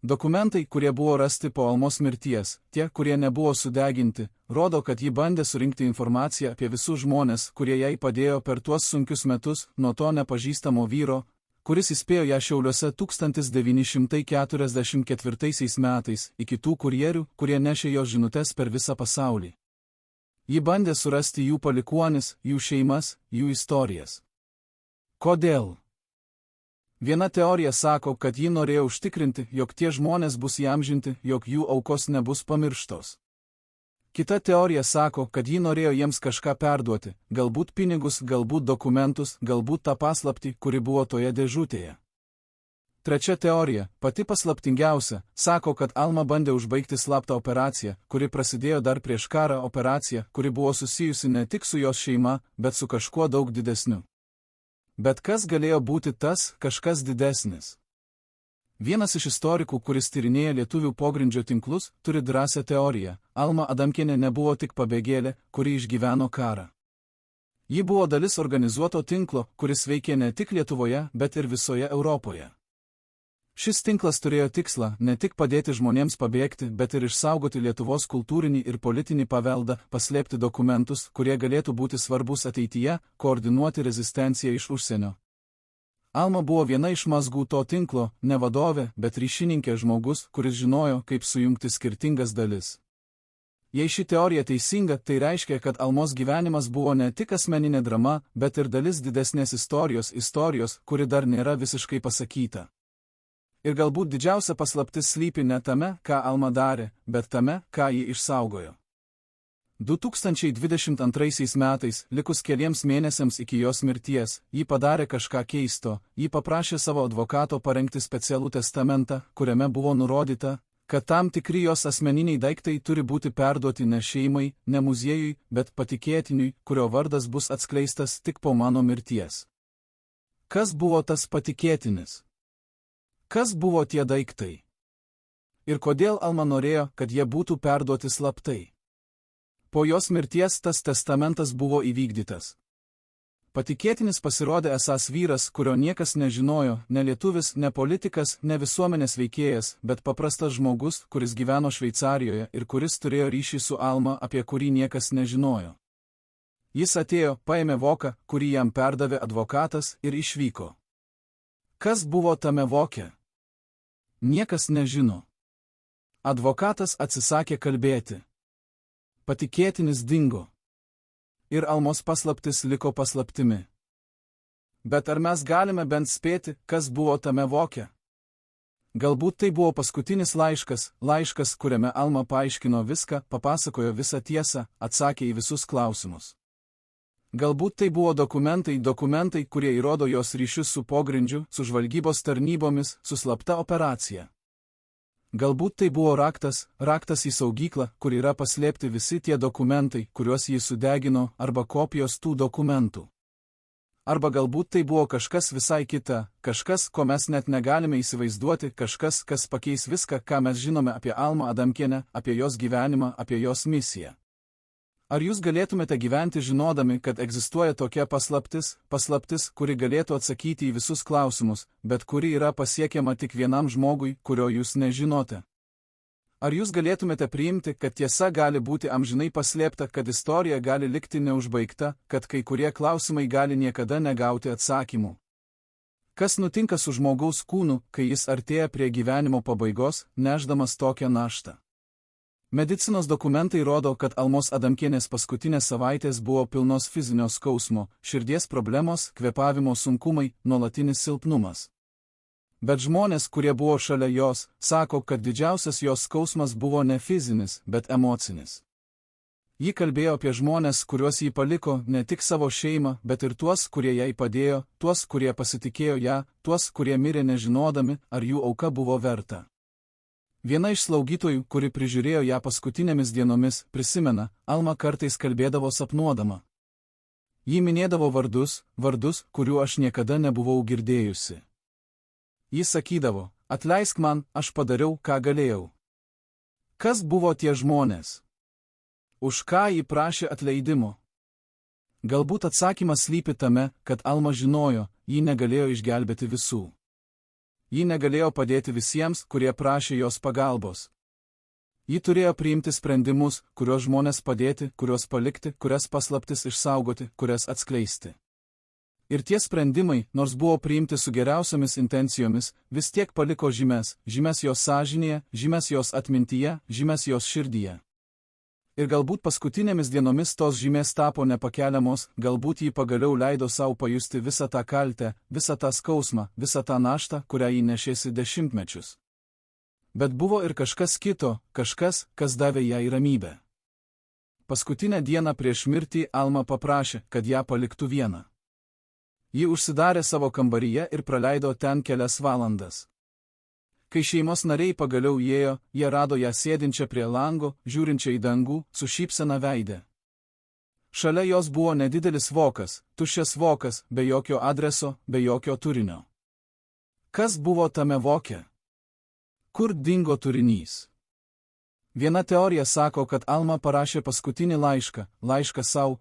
Dokumentai, kurie buvo rasti po Almos mirties, tie, kurie nebuvo sudeginti, rodo, kad ji bandė surinkti informaciją apie visus žmones, kurie jai padėjo per tuos sunkius metus, nuo to nepažįstamo vyro, kuris įspėjo ją Šiauliuose 1944 metais, iki tų kurjerių, kurie nešė jos žinutes per visą pasaulį. Ji bandė surasti jų palikuonis, jų šeimas, jų istorijas. Kodėl? Viena teorija sako, kad ji norėjo užtikrinti, jog tie žmonės bus įamžinti, jog jų aukos nebus pamirštos. Kita teorija sako, kad ji norėjo jiems kažką perduoti, galbūt pinigus, galbūt dokumentus, galbūt tą paslaptį, kuri buvo toje dėžutėje. Trečia teorija, pati paslaptingiausia, sako, kad Alma bandė užbaigti slaptą operaciją, kuri prasidėjo dar prieš karą, operaciją, kuri buvo susijusi ne tik su jos šeima, bet su kažkuo daug didesniu. Bet kas galėjo būti tas kažkas didesnis? Vienas iš istorikų, kuris tyrinėja lietuvių pogrindžio tinklus, turi drąsią teoriją. Alma Adamkienė nebuvo tik pabėgėlė, kuri išgyveno karą. Ji buvo dalis organizuoto tinklo, kuris veikė ne tik Lietuvoje, bet ir visoje Europoje. Šis tinklas turėjo tikslą ne tik padėti žmonėms pabėgti, bet ir išsaugoti Lietuvos kultūrinį ir politinį paveldą, paslėpti dokumentus, kurie galėtų būti svarbus ateityje, koordinuoti rezistenciją iš užsienio. Alma buvo viena iš mazgų to tinklo, ne vadovė, bet ryšininkė žmogus, kuris žinojo, kaip sujungti skirtingas dalis. Jei ši teorija teisinga, tai reiškia, kad Almos gyvenimas buvo ne tik asmeninė drama, bet ir dalis didesnės istorijos, kuri dar nėra visiškai pasakyta. Ir galbūt didžiausia paslaptis slypi ne tame, ką Alma darė, bet tame, ką ji išsaugojo. 2022 metais, likus keliems mėnesiams iki jos mirties, ji padarė kažką keisto, ji paprašė savo advokato parengti specialų testamentą, kuriame buvo nurodyta, kad tam tikri jos asmeniniai daiktai turi būti perduoti ne šeimai, ne muziejui, bet patikėtiniui, kurio vardas bus atskleistas tik po mano mirties. Kas buvo tas patikėtinis? Kas buvo tie daiktai? Ir kodėl Alma norėjo, kad jie būtų perduoti slaptai? Po jos mirties tas testamentas buvo įvykdytas. Patikėtinis pasirodė esąs vyras, kurio niekas nežinojo, ne lietuvis, ne politikas, ne visuomenės veikėjas, bet paprastas žmogus, kuris gyveno Šveicarijoje ir kuris turėjo ryšį su Alma, apie kurį niekas nežinojo. Jis atėjo, paėmė voką, kurį jam perdavė advokatas, ir išvyko. Kas buvo tame voke? Niekas nežino. Advokatas atsisakė kalbėti. Patikėtinis dingo. Ir Almos paslaptis liko paslaptimi. Bet ar mes galime bent spėti, kas buvo tame voke? Galbūt tai buvo paskutinis laiškas, kuriame Alma paaiškino viską, papasakojo visą tiesą, atsakė į visus klausimus. Galbūt tai buvo dokumentai, kurie įrodo jos ryšius su pogrindžiu, su žvalgybos tarnybomis, su slapta operacija. Galbūt tai buvo raktas į saugyklą, kur yra paslėpti visi tie dokumentai, kuriuos jis sudegino, arba kopijos tų dokumentų. Arba galbūt tai buvo kažkas visai kita, kažkas, ko mes net negalime įsivaizduoti, kažkas, kas pakeis viską, ką mes žinome apie Almą Adamkienę, apie jos gyvenimą, apie jos misiją. Ar jūs galėtumėte gyventi žinodami, kad egzistuoja tokia paslaptis, kuri galėtų atsakyti į visus klausimus, bet kuri yra pasiekiama tik vienam žmogui, kurio jūs nežinote? Ar jūs galėtumėte priimti, kad tiesa gali būti amžinai paslėpta, kad istorija gali likti neužbaigta, kad kai kurie klausimai gali niekada negauti atsakymų? Kas nutinka su žmogaus kūnu, kai jis artėja prie gyvenimo pabaigos, nešdamas tokią naštą? Medicinos dokumentai rodo, kad Almos Adamkienės paskutinės savaitės buvo pilnos fizinio skausmo, širdies problemos, kvėpavimo sunkumai, nuolatinis silpnumas. Bet žmonės, kurie buvo šalia jos, sako, kad didžiausias jos skausmas buvo ne fizinis, bet emocinis. Ji kalbėjo apie žmonės, kuriuos jį paliko, ne tik savo šeimą, bet ir tuos, kurie jai padėjo, tuos, kurie pasitikėjo ją, tuos, kurie mirė nežinodami, ar jų auka buvo verta. Viena iš slaugytojų, kuri prižiūrėjo ją paskutinėmis dienomis, prisimena, Alma kartais kalbėdavo sapnuodama. Ji minėdavo vardus, kurių aš niekada nebuvau girdėjusi. Jis sakydavo, atleisk man, aš padariau, ką galėjau. Kas buvo tie žmonės? Už ką jį prašė atleidimo? Galbūt atsakymas slypi tame, kad Alma žinojo, ji negalėjo išgelbėti visų. Ji negalėjo padėti visiems, kurie prašė jos pagalbos. Ji turėjo priimti sprendimus, kuriuos žmonės padėti, kuriuos palikti, kurias paslaptis išsaugoti, kurias atskleisti. Ir tie sprendimai, nors buvo priimti su geriausiomis intencijomis, vis tiek paliko žymes jos sąžinėje, žymes jos atmintyje, žymes jos širdyje. Ir galbūt paskutinėmis dienomis tos žymės tapo nepakeliamos, galbūt ji pagaliau leido savo pajusti visą tą kaltę, visą tą skausmą, visą tą naštą, kurią ji nešėsi dešimtmečius. Bet buvo ir kažkas kito, kažkas, kas davė jai ramybę. Paskutinę dieną prieš mirtį Alma paprašė, kad ją paliktų vieną. Ji užsidarė savo kambaryje ir praleido ten kelias valandas. Kai šeimos nariai pagaliau įėjo, jie rado ją sėdinčią prie lango, žiūrinčią į dangų, su šypsena veide. Šalia jos buvo nedidelis vokas, tuščias vokas, be jokio adreso, be jokio turinio. Kas buvo tame voke? Kur dingo turinys? Viena teorija sako, kad Alma parašė paskutinį laišką savo,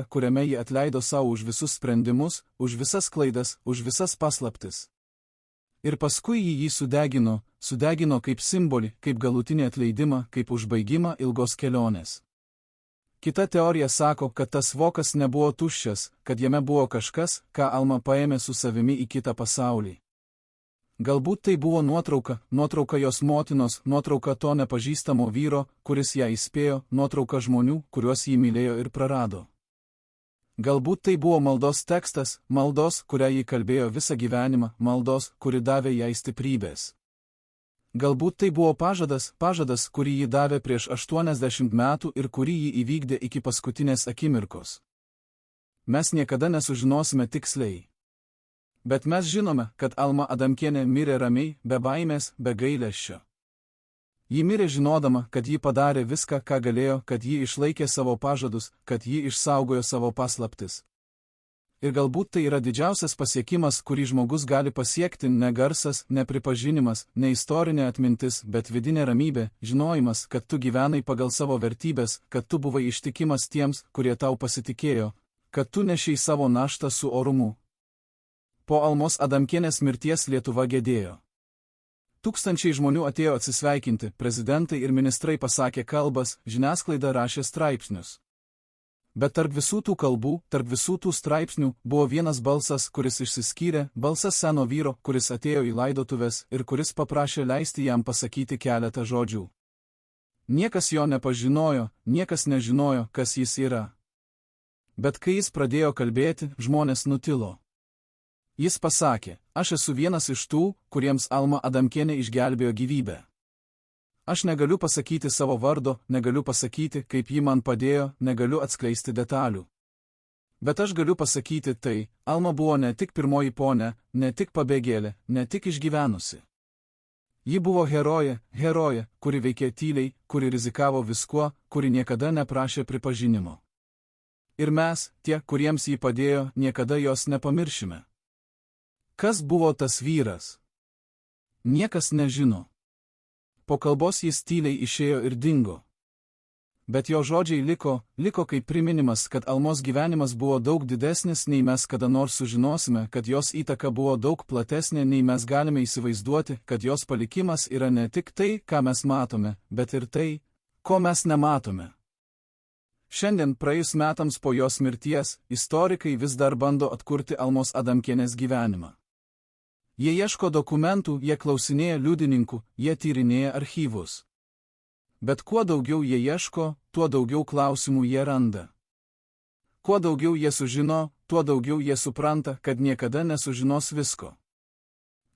kuriame ji atleido savo už visus sprendimus, už visas klaidas, už visas paslaptis. Ir paskui jį sudegino kaip simbolį, kaip galutinį atleidimą, kaip užbaigimą ilgos kelionės. Kita teorija sako, kad tas vokas nebuvo tuščias, kad jame buvo kažkas, ką Alma paėmė su savimi į kitą pasaulį. Galbūt tai buvo nuotrauka jos motinos, nuotrauka to nepažįstamo vyro, kuris ją įspėjo, nuotrauka žmonių, kuriuos jį mylėjo ir prarado. Galbūt tai buvo maldos tekstas, maldos, kurią ji kalbėjo visą gyvenimą, maldos, kuri davė jai stiprybės. Galbūt tai buvo pažadas, kurį ji davė prieš 80 metų ir kurį ji įvykdė iki paskutinės akimirkos. Mes niekada nesužinosime tiksliai. Bet mes žinome, kad Alma Adamkienė mirė ramiai, be baimės, be gailesčio. Ji mirė žinodama, kad ji padarė viską, ką galėjo, kad ji išlaikė savo pažadus, kad ji išsaugojo savo paslaptis. Ir galbūt tai yra didžiausias pasiekimas, kurį žmogus gali pasiekti, ne garsas, ne pripažinimas, ne istorinė atmintis, bet vidinė ramybė, žinojimas, kad tu gyvenai pagal savo vertybės, kad tu buvai ištikimas tiems, kurie tau pasitikėjo, kad tu nešiai savo naštą su orumu. Po Almos Adamkienės mirties Lietuva gedėjo. Tūkstančiai žmonių atėjo atsisveikinti, prezidentai ir ministrai pasakė kalbas, žiniasklaida rašė straipsnius. Bet tarp visų tų kalbų, tarp visų tų straipsnių, buvo vienas balsas, kuris išsiskyrė, balsas seno vyro, kuris atėjo į laidotuves ir kuris paprašė leisti jam pasakyti keletą žodžių. Niekas jo nepažinojo, niekas nežinojo, kas jis yra. Bet kai jis pradėjo kalbėti, žmonės nutilo. Jis pasakė, aš esu vienas iš tų, kuriems Alma Adamkienė išgelbėjo gyvybę. Aš negaliu pasakyti savo vardo, negaliu pasakyti, kaip ji man padėjo, negaliu atskleisti detalių. Bet aš galiu pasakyti tai, Alma buvo ne tik pirmoji ponė, ne tik pabėgėlė, ne tik išgyvenusi. Ji buvo herojė, kuri veikė tyliai, kuri rizikavo viskuo, kuri niekada neprašė pripažinimo. Ir mes, tie, kuriems ji padėjo, niekada jos nepamiršime. Kas buvo tas vyras? Niekas nežino. Po kalbos jis tyliai išėjo ir dingo. Bet jo žodžiai liko kaip priminimas, kad Almos gyvenimas buvo daug didesnis, nei mes kada nors sužinosime, kad jos įtaka buvo daug platesnė, nei mes galime įsivaizduoti, kad jos palikimas yra ne tik tai, ką mes matome, bet ir tai, ko mes nematome. Šiandien, praėjus metams po jos mirties, istorikai vis dar bando atkurti Almos Adamkienės gyvenimą. Jie ieško dokumentų, jie klausinėja liudininkų, jie tyrinėja archyvus. Bet kuo daugiau jie ieško, tuo daugiau klausimų jie randa. Kuo daugiau jie sužino, tuo daugiau jie supranta, kad niekada nesužinos visko.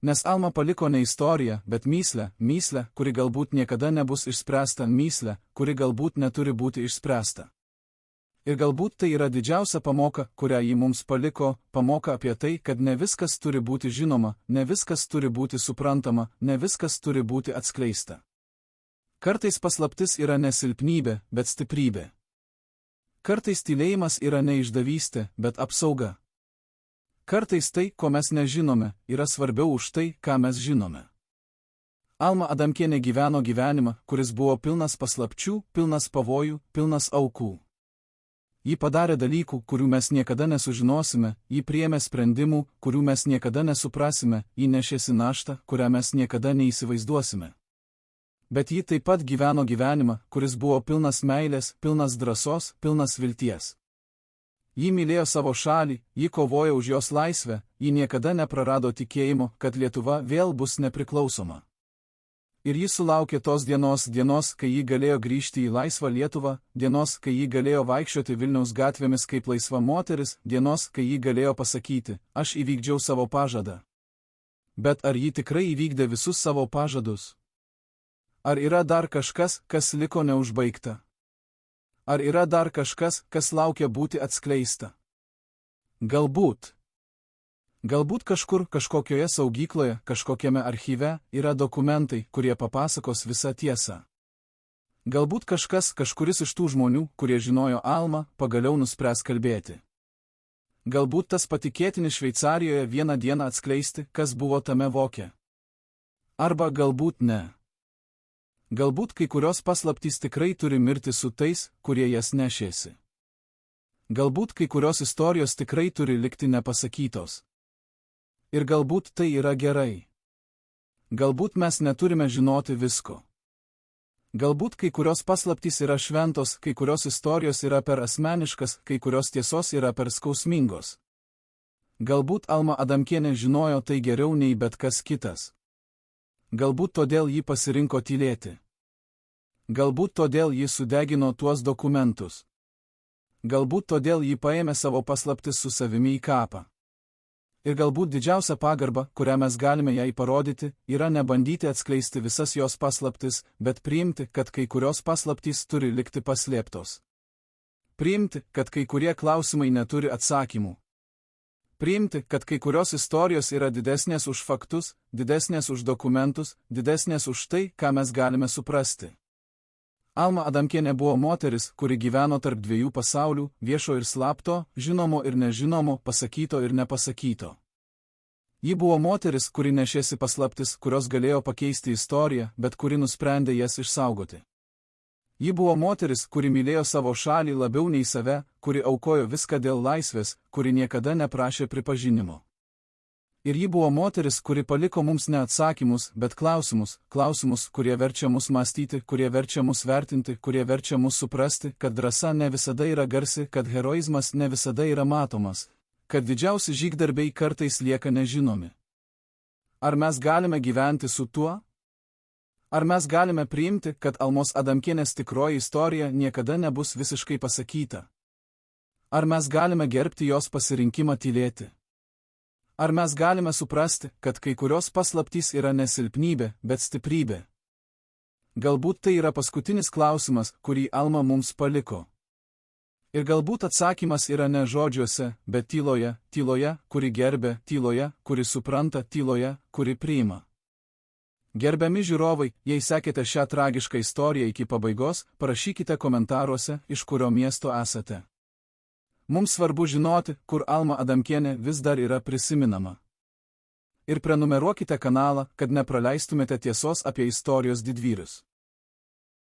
Nes Alma paliko ne istoriją, bet mįslę, kuri galbūt niekada nebus išspręsta, mįslę, kuri galbūt neturi būti išspręsta. Ir galbūt tai yra didžiausia pamoka, kurią ji mums paliko, pamoka apie tai, kad ne viskas turi būti žinoma, ne viskas turi būti suprantama, ne viskas turi būti atskleista. Kartais paslaptis yra ne silpnybė, bet stiprybė. Kartais tylėjimas yra ne išdavystė, bet apsauga. Kartais tai, ko mes nežinome, yra svarbiau už tai, ką mes žinome. Alma Adamkienė gyveno gyvenimą, kuris buvo pilnas paslapčių, pilnas pavojų, pilnas aukų. Ji padarė dalykų, kurių mes niekada nesužinosime, ji priėmė sprendimų, kurių mes niekada nesuprasime, ji nešėsi naštą, kurią mes niekada neįsivaizduosime. Bet ji taip pat gyveno gyvenimą, kuris buvo pilnas meilės, pilnas drąsos, pilnas vilties. Ji mylėjo savo šalį, ji kovojo už jos laisvę, ji niekada neprarado tikėjimo, kad Lietuva vėl bus nepriklausoma. Ir ji sulaukė tos dienos, kai ji galėjo grįžti į laisvą Lietuvą, dienos, kai ji galėjo vaikščioti Vilniaus gatvėmis kaip laisva moteris, dienos, kai ji galėjo pasakyti, aš įvykdžiau savo pažadą. Bet ar ji tikrai įvykdė visus savo pažadus? Ar yra dar kažkas, kas liko neužbaigta? Ar yra dar kažkas, kas laukia būti atskleista? Galbūt. Galbūt kažkur, kažkokioje saugykloje, kažkokiame archyve yra dokumentai, kurie papasakos visą tiesą. Galbūt kažkuris iš tų žmonių, kurie žinojo Almą, pagaliau nuspręs kalbėti. Galbūt tas patikėtinis Šveicarijoje vieną dieną atskleisti, kas buvo tame voke. Arba galbūt ne. Galbūt kai kurios paslaptys tikrai turi mirti su tais, kurie jas nešėsi. Galbūt kai kurios istorijos tikrai turi likti nepasakytos. Ir galbūt tai yra gerai. Galbūt mes neturime žinoti visko. Galbūt kai kurios paslaptys yra šventos, kai kurios istorijos yra per asmeniškas, kai kurios tiesos yra per skausmingos. Galbūt Alma Adamkienė žinojo tai geriau nei bet kas kitas. Galbūt todėl ji pasirinko tylėti. Galbūt todėl ji sudegino tuos dokumentus. Galbūt todėl ji paėmė savo paslaptis su savimi į kapą. Ir galbūt didžiausia pagarba, kurią mes galime jai parodyti, yra nebandyti atskleisti visas jos paslaptis, bet priimti, kad kai kurios paslaptys turi likti paslėptos. Priimti, kad kai kurie klausimai neturi atsakymų. Priimti, kad kai kurios istorijos yra didesnės už faktus, didesnės už dokumentus, didesnės už tai, ką mes galime suprasti. Alma Adamkienė buvo moteris, kuri gyveno tarp dviejų pasaulių, viešo ir slapto, žinomo ir nežinomo, pasakyto ir nepasakyto. Ji buvo moteris, kuri nešėsi paslaptis, kurios galėjo pakeisti istoriją, bet kuri nusprendė jas išsaugoti. Ji buvo moteris, kuri mylėjo savo šalį labiau nei save, kuri aukojo viską dėl laisvės, kuri niekada neprašė pripažinimo. Ir ji buvo moteris, kuri paliko mums ne atsakymus, bet klausimus, kurie verčia mus mąstyti, kurie verčia mus vertinti, kurie verčia mus suprasti, kad drąsa ne visada yra garsi, kad heroizmas ne visada yra matomas, kad didžiausi žygdarbiai kartais lieka nežinomi. Ar mes galime gyventi su tuo? Ar mes galime priimti, kad Almos Adamkienės tikroji istorija niekada nebus visiškai pasakyta? Ar mes galime gerbti jos pasirinkimą tylėti? Ar mes galime suprasti, kad kai kurios paslaptys yra ne silpnybė, bet stiprybė? Galbūt tai yra paskutinis klausimas, kurį Alma mums paliko. Ir galbūt atsakymas yra ne žodžiuose, bet tyloje, kuri gerbė, tyloje, kuri supranta, tyloje, kuri priima. Gerbiami žiūrovai, jei sekėte šią tragišką istoriją iki pabaigos, parašykite komentaruose, iš kurio miesto esate. Mums svarbu žinoti, kur Alma Adamkienė vis dar yra prisiminama. Ir prenumeruokite kanalą, kad nepraleistumėte tiesos apie istorijos didvyrius.